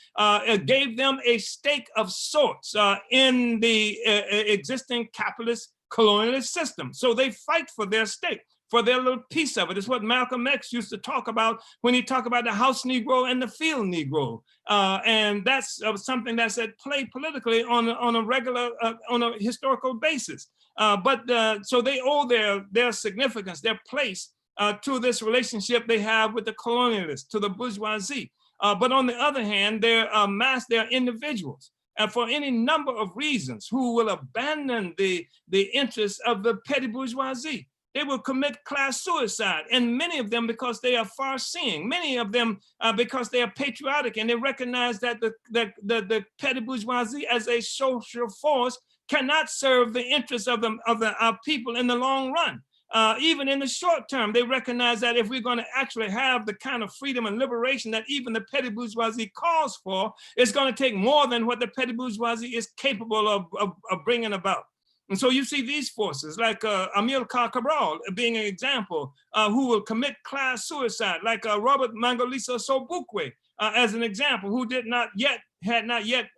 gave them a stake of sorts in the existing capitalist colonialist system. So they fight for their stake, for their little piece of it. It's what Malcolm X used to talk about when he talked about the house Negro and the field Negro. And that's something that's at play politically on a regular, on a historical basis. So they owe their significance, their place to this relationship they have with the colonialists, to the bourgeoisie. But on the other hand, they're individuals. And for any number of reasons, who will abandon the interests of the petty bourgeoisie. They will commit class suicide, and many of them because they are far-seeing, many of them because they are patriotic, and they recognize that the petty bourgeoisie as a social force cannot serve the interests of our people in the long run. Even in the short term, they recognize that if we're going to actually have the kind of freedom and liberation that even the petty bourgeoisie calls for, it's going to take more than what the petty bourgeoisie is capable of bringing about. And so you see these forces like Amilcar Cabral being an example, who will commit class suicide, like Robert Mangolisa Sobukwe as an example, who had not yet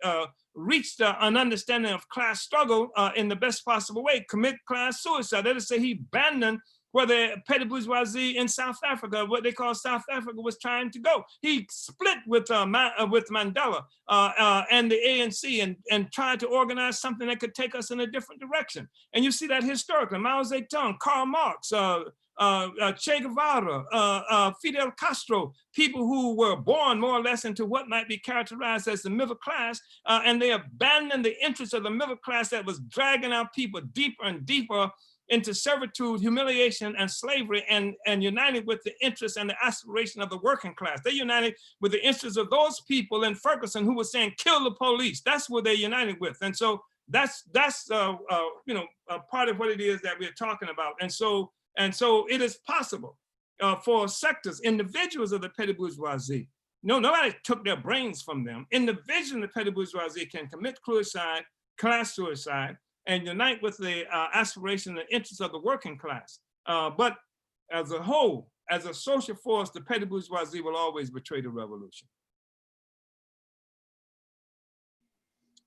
reached an understanding of class struggle in the best possible way, commit class suicide. That is to say, he abandoned where the petty bourgeoisie in South Africa, what they call South Africa, was trying to go. He split with Mandela and the ANC and tried to organize something that could take us in a different direction. And you see that historically, Mao Zedong, Karl Marx, Che Guevara, Fidel Castro, people who were born more or less into what might be characterized as the middle class, and they abandoned the interests of the middle class that was dragging our people deeper and deeper into servitude, humiliation, and slavery, and united with the interests and the aspiration of the working class. They united with the interests of those people in Ferguson who were saying, kill the police. That's what they united with. And so that's part of what it is that we're talking about. And so it is possible for sectors, individuals of the petty bourgeoisie. Nobody took their brains from them. Individuals in the petty bourgeoisie can commit suicide, class suicide, and unite with the aspiration and interests of the working class. But as a whole, as a social force, the petty bourgeoisie will always betray the revolution.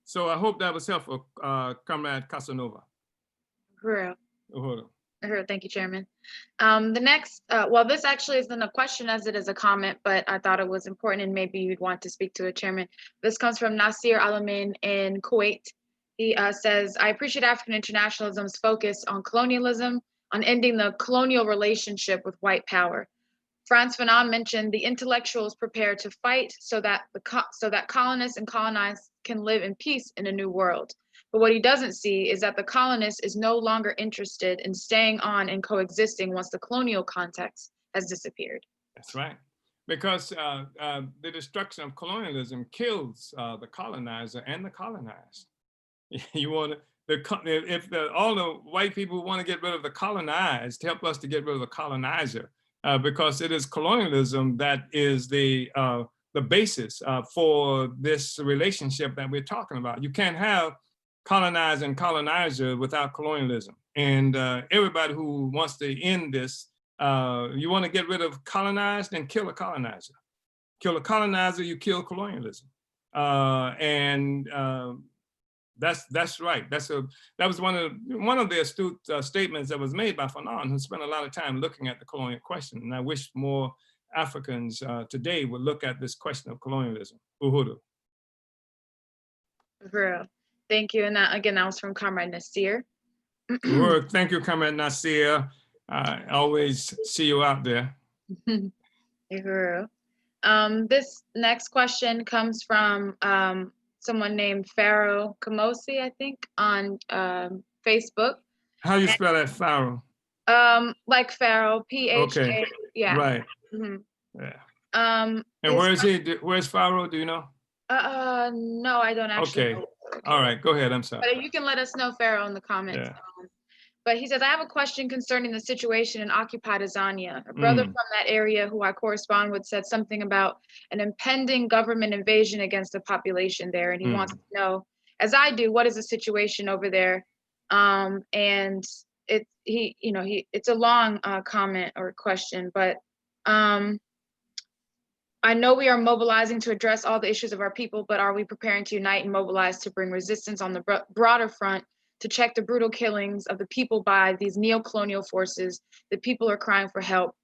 So I hope that was helpful, Comrade Casanova. Thank you, Chairman. The next, well, this actually isn't a question as it is a comment, but I thought it was important and maybe you'd want to speak to it, Chairman. This comes from Nasir Alamin in Kuwait. He says, I appreciate African internationalism's focus on colonialism, on ending the colonial relationship with white power. Frantz Fanon mentioned the intellectuals prepared to fight so that colonists and colonized can live in peace in a new world. But what he doesn't see is that the colonist is no longer interested in staying on and coexisting once the colonial context has disappeared. That's right. Because the destruction of colonialism kills the colonizer and the colonized. You want to, all the white people want to get rid of the colonized, help us to get rid of the colonizer, because it is colonialism that is the basis for this relationship that we're talking about. You can't have colonized and colonizer without colonialism. And everybody who wants to end this, you want to get rid of colonized, then kill a colonizer. Kill a colonizer, you kill colonialism. That's right. That was one of the astute statements that was made by Fanon, who spent a lot of time looking at the colonial question. And I wish more Africans today would look at this question of colonialism. Uhuru. For real. Thank you. And that, again, that was from Comrade Nasir. Uhuru, thank you, Comrade Nasir. I always see you out there. Uhuru. This next question comes from someone named Pharaoh Kamosi, I think, on Facebook. How you spell that, Pharaoh? Like Pharaoh, P-H-A, Okay. yeah. Right. Mm-hmm. Yeah. And where is he? Where's Pharaoh? Do you know? No, I don't actually Okay. know. All right, go ahead. I'm sorry. But you can let us know, Pharaoh, in the comments. Yeah. But he says, I have a question concerning the situation in occupied Azania. A brother from that area who I correspond with said something about an impending government invasion against the population there. And he wants to know, as I do, what is the situation over there? And it's a long comment or question, but I know we are mobilizing to address all the issues of our people, but are we preparing to unite and mobilize to bring resistance on the broader front to check the brutal killings of the people by these neo-colonial forces? The people are crying for help.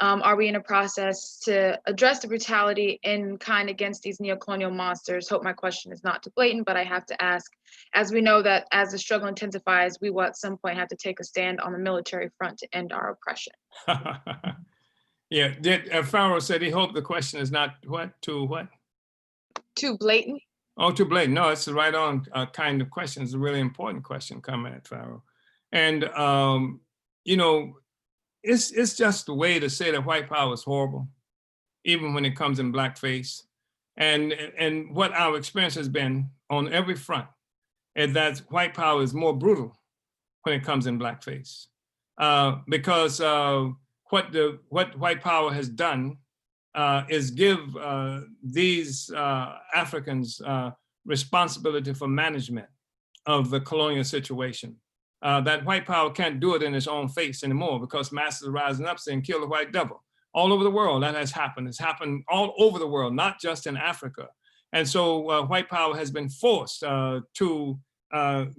Are we in a process to address the brutality in kind against these neo-colonial monsters? Hope my question is not too blatant, but I have to ask, as we know that as the struggle intensifies, we will at some point have to take a stand on the military front to end our oppression. Yeah, Pharaoh said he hoped the question is not too blatant? Oh, too blatant. No, it's the right on kind of question. It's a really important question, Comrade Pharaoh. And, it's just a way to say that white power is horrible, even when it comes in blackface. And what our experience has been on every front is that white power is more brutal when it comes in blackface. Because what white power has done is give these Africans responsibility for management of the colonial situation. That white power can't do it in its own face anymore because masses are rising up saying, kill the white devil. All over the world, that has happened. It's happened all over the world, not just in Africa. And so white power has been forced to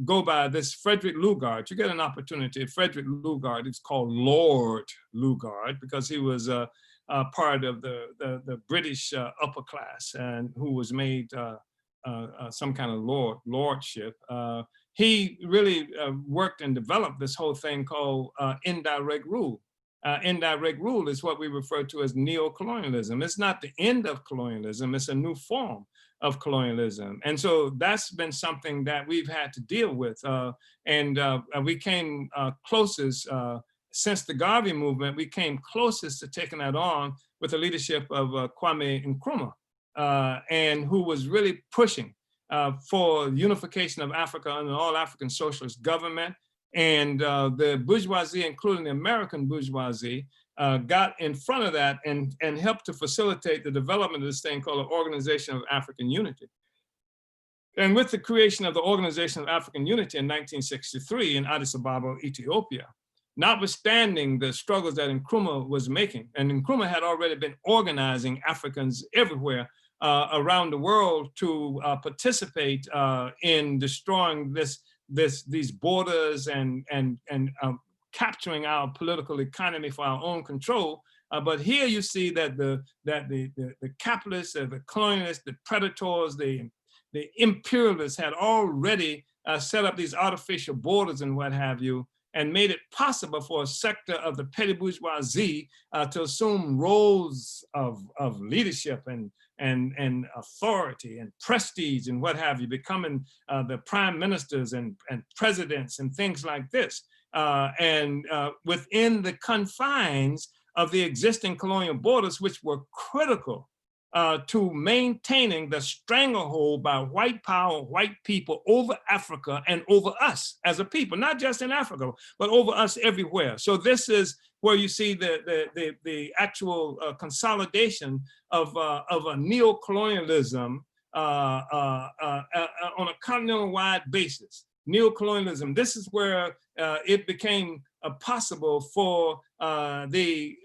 go by this Frederick Lugard. You get an opportunity. Frederick Lugard, it's called Lord Lugard because he was part of the British upper class and who was made some kind of lordship. He really worked and developed this whole thing called indirect rule. Indirect rule is what we refer to as neo-colonialism. It's not the end of colonialism, it's a new form of colonialism. And so that's been something that we've had to deal with. And we came closest, since the Garvey movement, we came closest to taking that on with the leadership of Kwame Nkrumah, and who was really pushing for unification of Africa under an all-African socialist government. And the bourgeoisie, including the American bourgeoisie, got in front of that and helped to facilitate the development of this thing called the Organization of African Unity. And with the creation of the Organization of African Unity in 1963 in Addis Ababa, Ethiopia, notwithstanding the struggles that Nkrumah was making, and Nkrumah had already been organizing Africans everywhere around the world to participate in destroying these borders and capturing our political economy for our own control. But here you see that the capitalists, the colonialists, the predators, the imperialists had already set up these artificial borders and what have you, and made it possible for a sector of the petty bourgeoisie to assume roles of leadership and authority and prestige and what have you, becoming the prime ministers and presidents and things like this. And within the confines of the existing colonial borders, which were critical to maintaining the stranglehold by white power, white people over Africa and over us as a people, not just in Africa, but over us everywhere. So this is where you see the actual consolidation of a neo-colonialism on a continental-wide basis. Neo-colonialism. This is where it became possible for the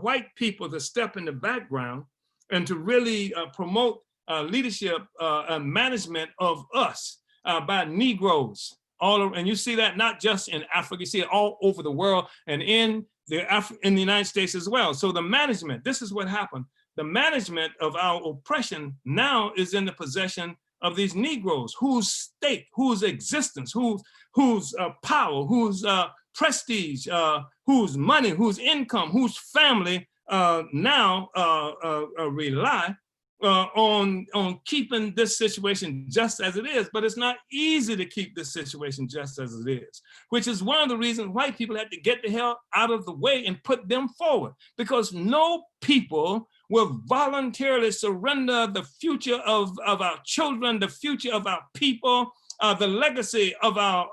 white people to step in the background and to really promote leadership and management of us by Negroes. And you see that not just in Africa, you see it all over the world. And in in the United States as well. So the management, this is what happened. The management of our oppression now is in the possession of these Negroes, whose state, whose existence, whose power, whose prestige, whose money, whose income, whose family now rely on keeping this situation just as it is. But it's not easy to keep this situation just as it is, which is one of the reasons white people had to get the hell out of the way and put them forward, because no people will voluntarily surrender the future of our children, the future of our people, the legacy of our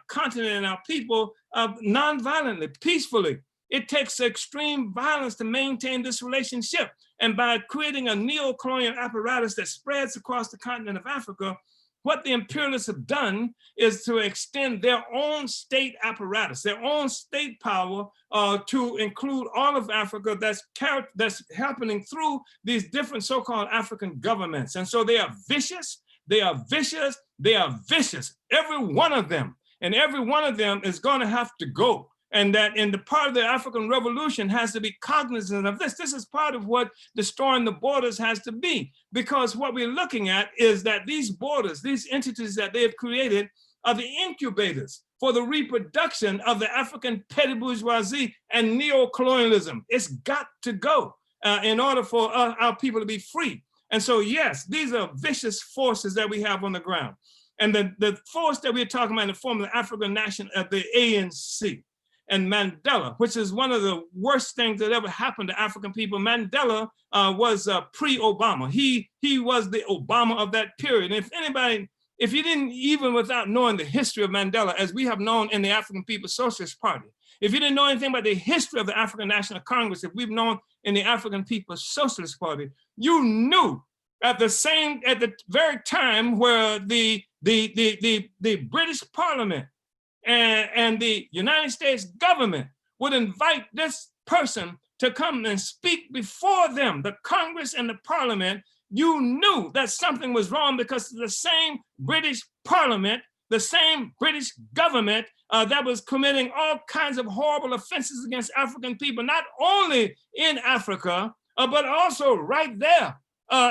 continent and our people non-violently, peacefully. It takes extreme violence to maintain this relationship. And by creating a neo-colonial apparatus that spreads across the continent of Africa, what the imperialists have done is to extend their own state apparatus, their own state power to include all of Africa that's happening through these different so-called African governments. And so they are vicious, they are vicious, they are vicious, every one of them. And every one of them is going to have to go. And that in the part of the African Revolution has to be cognizant of this. This is part of what destroying the borders has to be, because what we're looking at is that these borders, these entities that they have created are the incubators for the reproduction of the African petty bourgeoisie and neo-colonialism. It's got to go in order for our people to be free. And so, yes, these are vicious forces that we have on the ground. And the force that we're talking about in the form of the African National, the ANC, and Mandela, which is one of the worst things that ever happened to African people. Mandela was pre-Obama. He was the Obama of that period. And if you didn't, even without knowing the history of Mandela, as we have known in the African People's Socialist Party, if you didn't know anything about the history of the African National Congress, if we've known in the African People's Socialist Party, you knew at the very time where the British Parliament and the United States government would invite this person to come and speak before them, the Congress and the Parliament, you knew that something was wrong, because the same British Parliament, the same British government that was committing all kinds of horrible offenses against African people, not only in Africa, but also right there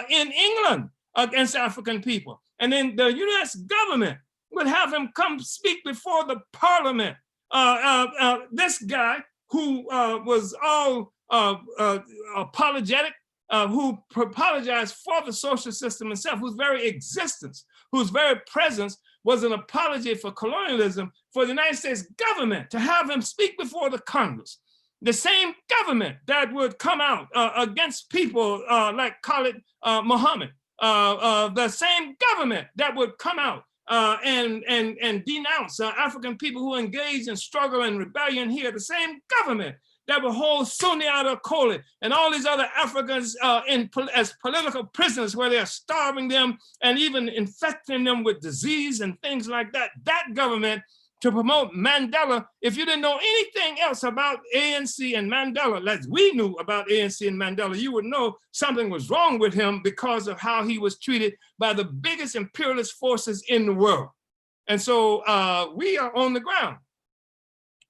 in England against African people. And then the US government would have him come speak before the Parliament. This guy who was all apologetic, who apologized for the social system himself, whose very existence, whose very presence was an apology for colonialism, for the United States government to have him speak before the Congress. The same government that would come out against people like Khalid Muhammad, the same government that would come out and denounce African people who engaged in struggle and rebellion here, the same government that would hold Sundiata Acoli and all these other Africans as political prisoners, where they are starving them and even infecting them with disease and things like that. That government to promote Mandela. If you didn't know anything else about ANC and Mandela, as we knew about ANC and Mandela, you would know something was wrong with him because of how he was treated by the biggest imperialist forces in the world. And so we are on the ground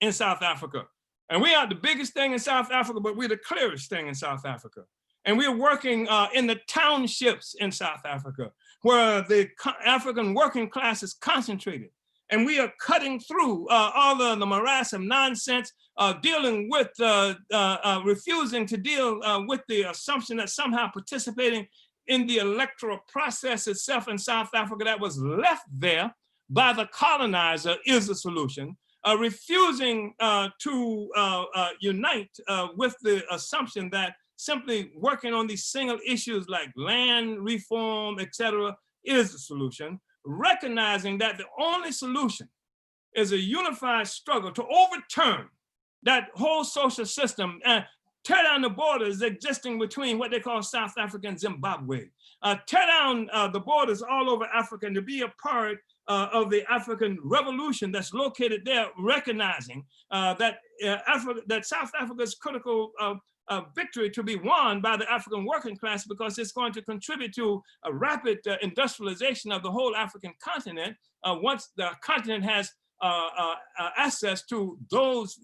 in South Africa. And we are the biggest thing in South Africa, but we're the clearest thing in South Africa. And we're working in the townships in South Africa, where the African working class is concentrated. And we are cutting through all the morass of nonsense, dealing with, refusing to deal with the assumption that somehow participating in the electoral process itself in South Africa that was left there by the colonizer is the solution. Refusing to unite with the assumption that simply working on these single issues like land reform, et cetera, is the solution. Recognizing that the only solution is a unified struggle to overturn that whole social system and tear down the borders existing between what they call South Africa and Zimbabwe. Tear down the borders all over Africa and to be a part of the African revolution that's located there, recognizing that South Africa's critical victory to be won by the African working class, because it's going to contribute to a rapid industrialization of the whole African continent once the continent has access to those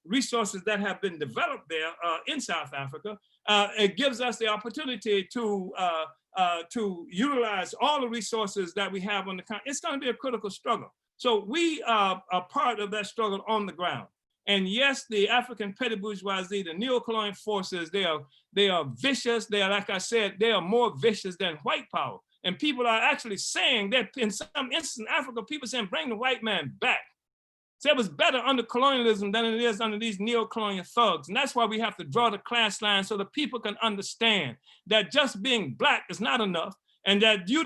resources that have been developed there in South Africa. It gives us the opportunity to utilize all the resources that we have on the continent. It's going to be a critical struggle. So we are a part of that struggle on the ground. And yes, the African petty bourgeoisie, the neo-colonial forces, they are vicious. They are, like I said, they are more vicious than white power. And people are actually saying that in some instances in Africa, people saying, bring the white man back. So it was better under colonialism than it is under these neo-colonial thugs. And that's why we have to draw the class line so that people can understand that just being Black is not enough, and that you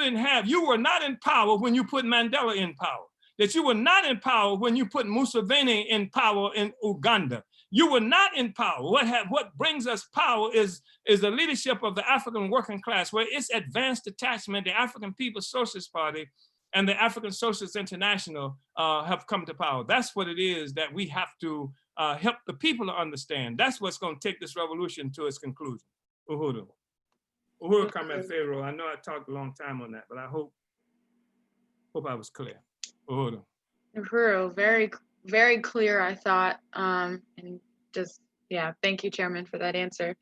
were not in power when you put Mandela in power, that you were not in power when you put Museveni in power in Uganda. You were not in power. What brings us power is the leadership of the African working class, where its advanced detachment, the African People's Socialist Party, and the African Socialist International have come to power. That's what it is that we have to help the people to understand. That's what's going to take this revolution to its conclusion. Uhuru. Uhuru Comrade Pharaoh. I know I talked a long time on that, but I hope I was clear. Uhuru. Uhuru, very, very clear, I thought. And just, yeah, thank you, Chairman, for that answer.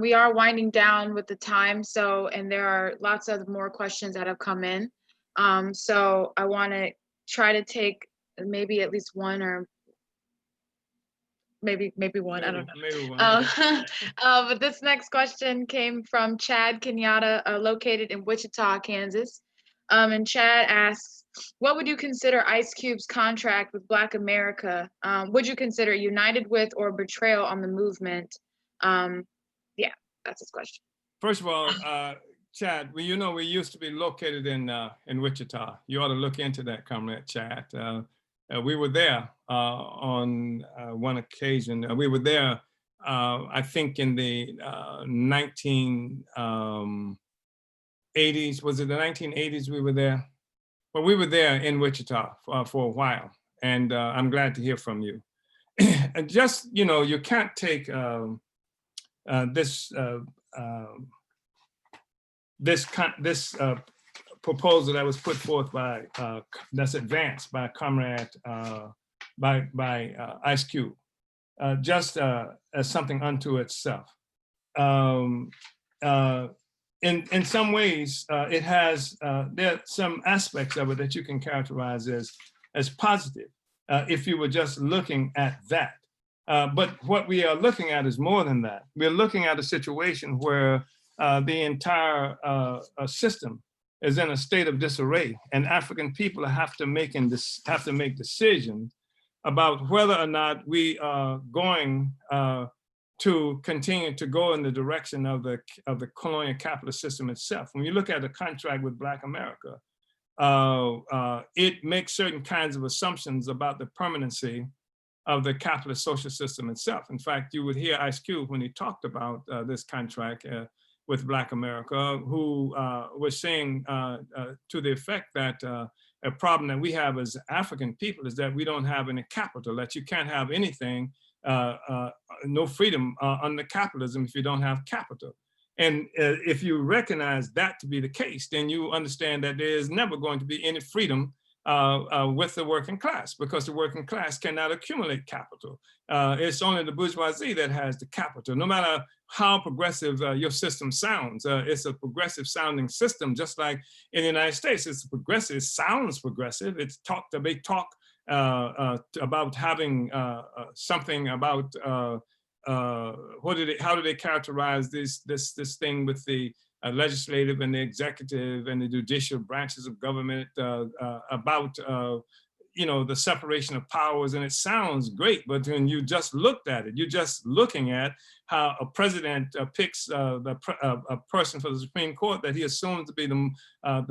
We are winding down with the time, and there are lots of more questions that have come in. So I want to try to take maybe at least one, or maybe one, I don't know. Maybe one. But this next question came from Chad Kenyatta, located in Wichita, Kansas. And Chad asks, what would you consider Ice Cube's contract with Black America? Would you consider united with or betrayal on the movement? Yeah, that's his question. First of all, Chad, well, you know, we used to be located in Wichita. You ought to look into that, Comrade Chad. We were there on one occasion. We were there, I think, in the 1980s. Was it the 1980s we were there? Well, we were there in Wichita for a while, and I'm glad to hear from you. And just, you know, you can't take this proposal that was put forth by that's advanced by Comrade by Ice Cube just as something unto itself. In some ways, it has there are some aspects of it that you can characterize as positive if you were just looking at that. But what we are looking at is more than that. We're looking at a situation where the entire system is in a state of disarray, and African people have to make decisions about whether or not we are going to continue to go in the direction of the colonial capitalist system itself. When you look at the contract with Black America, it makes certain kinds of assumptions about the permanency of the capitalist social system itself. In fact, you would hear Ice Cube when he talked about this contract with Black America, who was saying to the effect that a problem that we have as African people is that we don't have any capital, that you can't have anything, no freedom under capitalism if you don't have capital. And if you recognize that to be the case, then you understand that there is never going to be any freedom with the working class, because the working class cannot accumulate capital. It's only the bourgeoisie that has the capital. No matter how progressive your system sounds, it's a progressive sounding system, just like in the United States, it's progressive, it sounds progressive. It's they talk about having something about how do they characterize this thing with the legislative and the executive and the judicial branches of government about you know, the separation of powers, and it sounds great, but when you just looked at it, you're just looking at how a president picks a person for the Supreme Court that he assumes to be the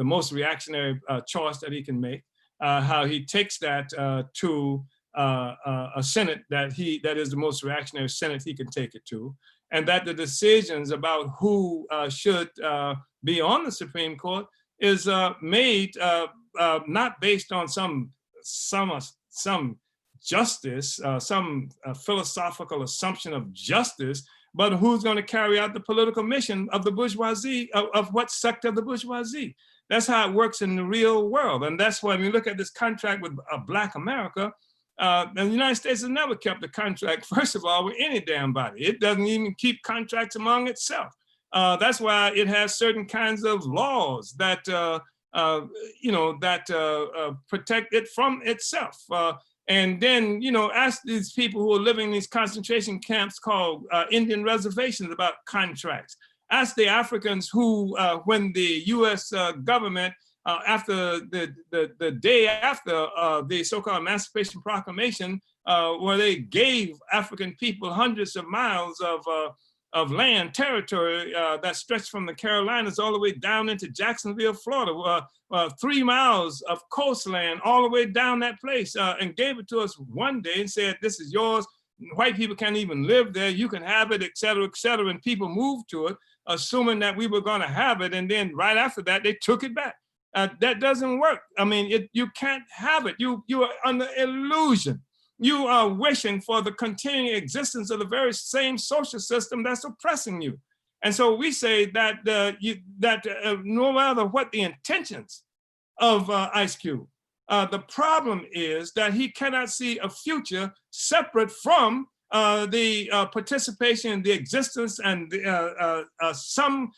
most reactionary choice that he can make, how he takes that to a Senate that is the most reactionary Senate he can take it to, and that the decisions about who should be on the Supreme Court is made not based on some justice, some philosophical assumption of justice, but who's going to carry out the political mission of the bourgeoisie, of what sector of the bourgeoisie. That's how it works in the real world. And that's why when we look at this contract with Black America, the United States has never kept a contract, first of all, with any damn body. It doesn't even keep contracts among itself. That's why it has certain kinds of laws that protect it from itself. And then, ask these people who are living in these concentration camps called Indian reservations about contracts. Ask the Africans who, when the U.S. government, after the day after the so-called Emancipation Proclamation, where they gave African people hundreds of miles of land, territory that stretched from the Carolinas all the way down into Jacksonville, Florida, 3 miles of coastland all the way down that place, and gave it to us one day and said, this is yours. White people can't even live there. You can have it, et cetera, et cetera. And people moved to it, assuming that we were going to have it. And then right after that, they took it back. That doesn't work. I mean, you can't have it. You are under illusion. You are wishing for the continuing existence of the very same social system that's oppressing you. And so we say that no matter what the intentions of Ice Cube, the problem is that he cannot see a future separate from the participation, the existence, and some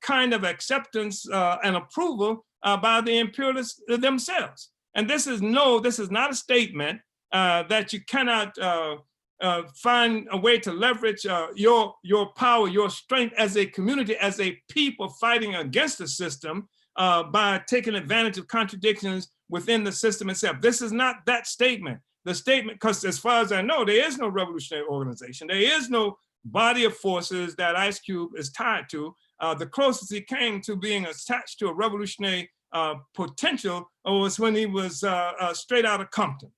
kind of acceptance and approval by the imperialists themselves. And this is not a statement that you cannot find a way to leverage your power, your strength as a community, as a people fighting against the system by taking advantage of contradictions within the system itself. This is not that statement. The statement, because as far as I know, there is no revolutionary organization. There is no body of forces that Ice Cube is tied to. The closest he came to being attached to a revolutionary potential was when he was straight out of Compton.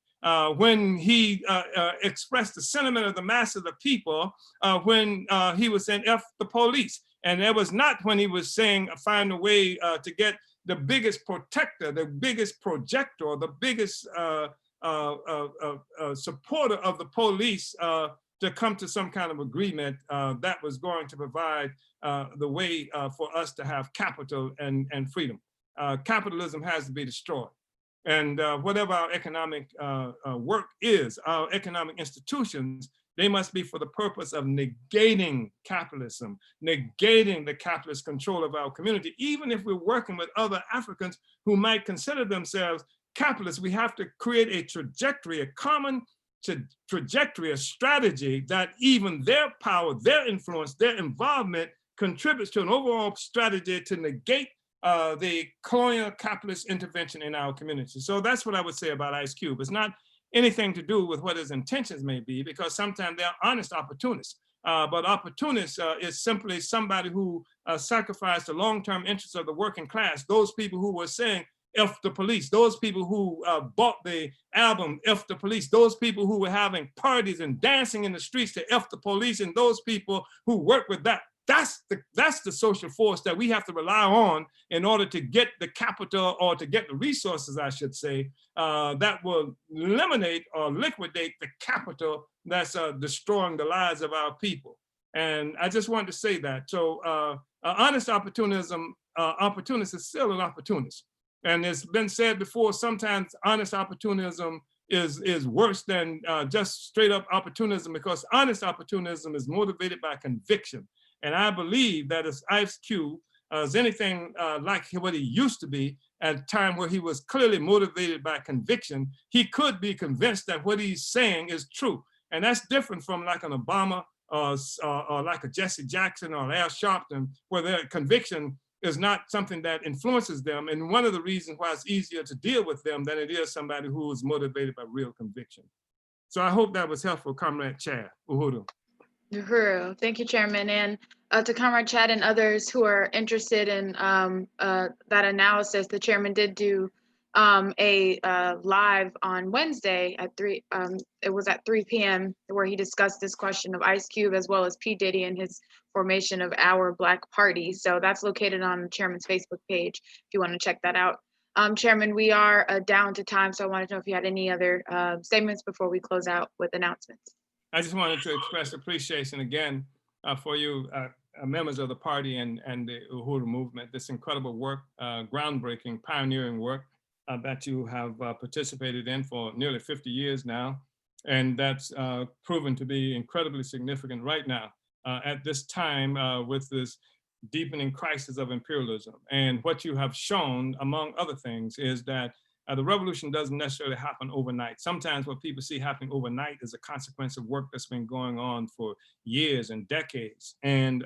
When he expressed the sentiment of the mass of the people, when he was saying F the police. And that was not when he was saying find a way to get the biggest protector, the biggest projector, the biggest supporter of the police to come to some kind of agreement that was going to provide the way for us to have capital and freedom. Capitalism has to be destroyed. And whatever our economic work is, our economic institutions, they must be for the purpose of negating capitalism, negating the capitalist control of our community. Even if we're working with other Africans who might consider themselves capitalists, we have to create a trajectory, a common trajectory, a strategy that even their power, their influence, their involvement contributes to an overall strategy to negate the colonial capitalist intervention in our community. So that's what I would say about Ice Cube. It's not anything to do with what his intentions may be, because sometimes they're honest opportunists. But opportunist is simply somebody who sacrificed the long-term interests of the working class, those people who were saying, F the police, those people who bought the album, F the police, those people who were having parties and dancing in the streets to F the police, and those people who work with that. That's the social force that we have to rely on in order to get the capital, or to get the resources, I should say, that will eliminate or liquidate the capital that's destroying the lives of our people. And I just wanted to say that. So honest opportunism, opportunist is still an opportunist. And it's been said before, sometimes honest opportunism is worse than just straight up opportunism, because honest opportunism is motivated by conviction. And I believe that as Ice Cube is anything like what he used to be at a time where he was clearly motivated by conviction, he could be convinced that what he's saying is true. And that's different from like an Obama or like a Jesse Jackson or Al Sharpton, where their conviction is not something that influences them. And one of the reasons why it's easier to deal with them than it is somebody who is motivated by real conviction. So I hope that was helpful, Comrade Chad. Uhuru. Uhuru. Thank you, Chairman. And to Comrade Chad and others who are interested in that analysis, the Chairman did do a live on Wednesday at 3, it was at 3 p.m. where he discussed this question of Ice Cube as well as P. Diddy and his formation of Our Black Party. So that's located on the Chairman's Facebook page if you want to check that out. Chairman, we are down to time, so I wanted to know if you had any other statements before we close out with announcements. I just wanted to express appreciation again for you members of the party and the Uhuru movement, this incredible work, groundbreaking, pioneering work that you have participated in for nearly 50 years now. And that's proven to be incredibly significant right now at this time with this deepening crisis of imperialism. And what you have shown, among other things, is that the revolution doesn't necessarily happen overnight. Sometimes what people see happening overnight is a consequence of work that's been going on for years and decades. And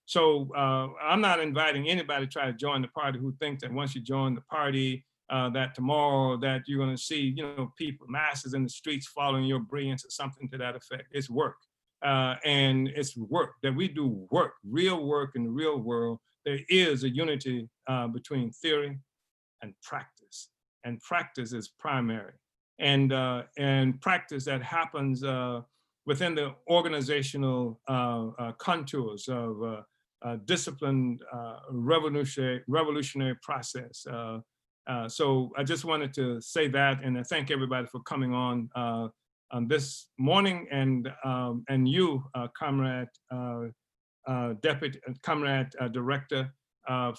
so I'm not inviting anybody to try to join the party who thinks that once you join the party, that tomorrow that you're going to see, people, masses in the streets following your brilliance or something to that effect. It's work. And it's work that we do work, real work in the real world. There is a unity between theory and practice. And practice is primary. And practice that happens within the organizational contours of disciplined revolutionary process. So I just wanted to say that, and I thank everybody for coming on this morning, and you, Comrade Director,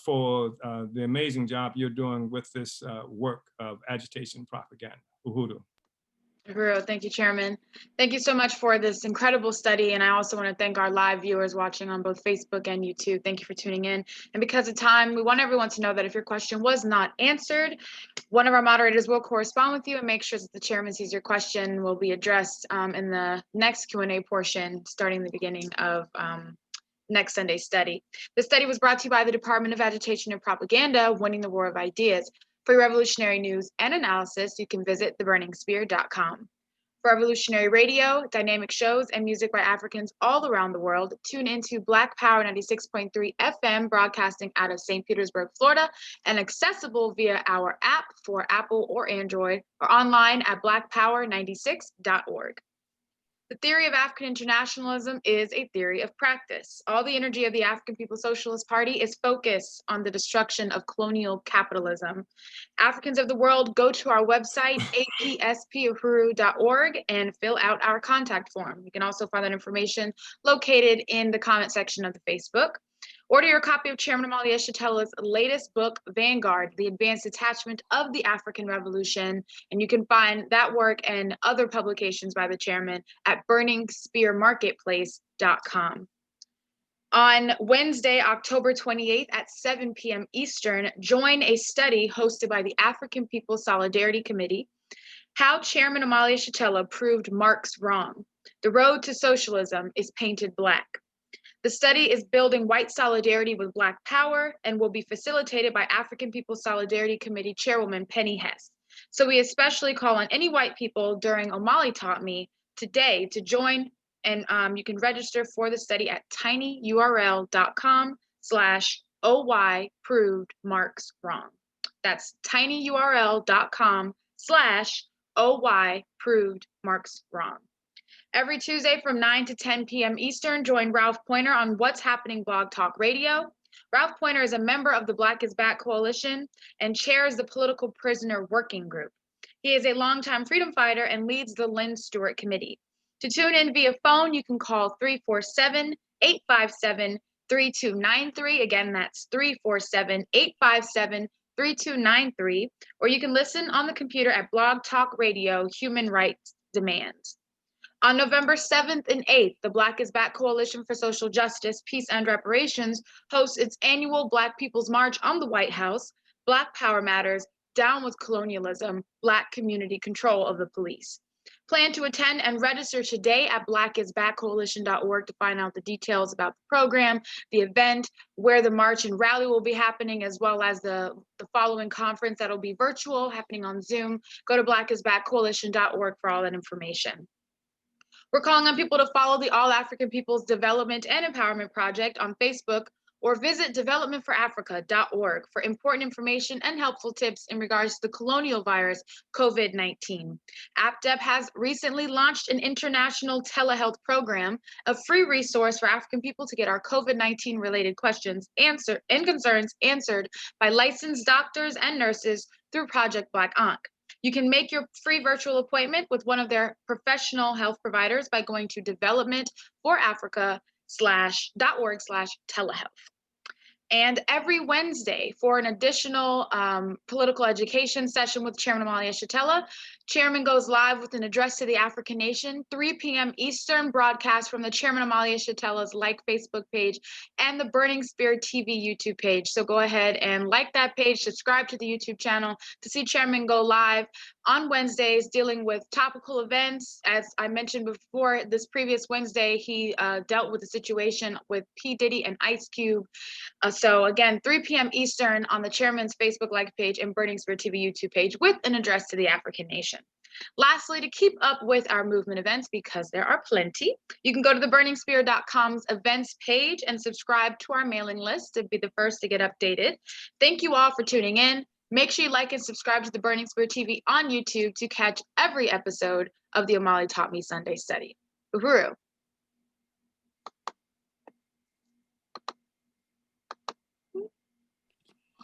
for the amazing job you're doing with this work of agitation and propaganda. Uhuru. Uhuru, thank you, Chairman. Thank you so much for this incredible study. And I also want to thank our live viewers watching on both Facebook and YouTube. Thank you for tuning in. And because of time, we want everyone to know that if your question was not answered, one of our moderators will correspond with you and make sure that the Chairman sees your question will be addressed in the next Q&A portion, starting the beginning of next Sunday's study. The study was brought to you by the Department of Agitation and Propaganda, Winning the War of Ideas. For revolutionary news and analysis, you can visit theburningspear.com. For revolutionary radio, dynamic shows, and music by Africans all around the world, tune into Black Power 96.3 FM, broadcasting out of St. Petersburg, Florida, and accessible via our app for Apple or Android, or online at blackpower96.org. The theory of African internationalism is a theory of practice. All the energy of the African People's Socialist Party is focused on the destruction of colonial capitalism. Africans of the world, go to our website, apspuhuru.org, and fill out our contact form. You can also find that information located in the comment section of the Facebook. Order your copy of Chairman Omali Yeshitela's latest book, Vanguard, The Advanced Detachment of the African Revolution. And you can find that work and other publications by the Chairman at burningspearmarketplace.com. On Wednesday, October 28th at 7 p.m. Eastern, join a study hosted by the African People's Solidarity Committee, How Chairman Omali Yeshitela Proved Marx Wrong. The Road to Socialism is Painted Black. The study is building white solidarity with Black power and will be facilitated by African People's Solidarity Committee Chairwoman Penny Hess. So we especially call on any white people during Omali Taught Me today to join, and you can register for the study at tinyurl.com/OY proved Marx wrong. That's tinyurl.com/OY proved Marx wrong. Every Tuesday from 9 to 10 p.m. Eastern, join Ralph Pointer on What's Happening Blog Talk Radio. Ralph Pointer is a member of the Black is Back Coalition and chairs the Political Prisoner Working Group. He is a longtime freedom fighter and leads the Lynn Stewart Committee. To tune in via phone, you can call 347-857-3293. Again, that's 347-857-3293. Or you can listen on the computer at Blog Talk Radio Human Rights Demands. On November 7th and 8th, the Black is Back Coalition for Social Justice, Peace, and Reparations hosts its annual Black People's March on the White House, Black Power Matters, Down with Colonialism, Black Community Control of the Police. Plan to attend and register today at blackisbackcoalition.org to find out the details about the program, the event, where the march and rally will be happening, as well as the following conference that'll be virtual, happening on Zoom. Go to blackisbackcoalition.org for all that information. We're calling on people to follow the All African Peoples Development and Empowerment Project on Facebook, or visit developmentforafrica.org for important information and helpful tips in regards to the colonial virus, COVID-19. APDEP has recently launched an international telehealth program, a free resource for African people to get our COVID-19 related questions answered and concerns answered by licensed doctors and nurses through Project Black Ankh. You can make your free virtual appointment with one of their professional health providers by going to developmentforafrica .org/telehealth. And every Wednesday, for an additional political education session with Chairman Omali Yeshitela, Chairman goes live with an address to the African nation, 3 p.m. Eastern, broadcast from the Chairman Omali Yeshitela's Facebook page and the Burning Spear TV YouTube page. So go ahead and like that page, subscribe to the YouTube channel to see Chairman go live on Wednesdays dealing with topical events. As I mentioned before, this previous Wednesday, he dealt with the situation with P. Diddy and Ice Cube. So again, 3 p.m. Eastern on the Chairman's Facebook like page and Burning Spear TV YouTube page with an address to the African nation. Lastly, to keep up with our movement events, because there are plenty, you can go to the burningspear.com's events page and subscribe to our mailing list to be the first to get updated. Thank you all for tuning in. Make sure you like and subscribe to the Burning Spear TV on YouTube to catch every episode of the Omali Taught Me Sunday Study. Uhuru.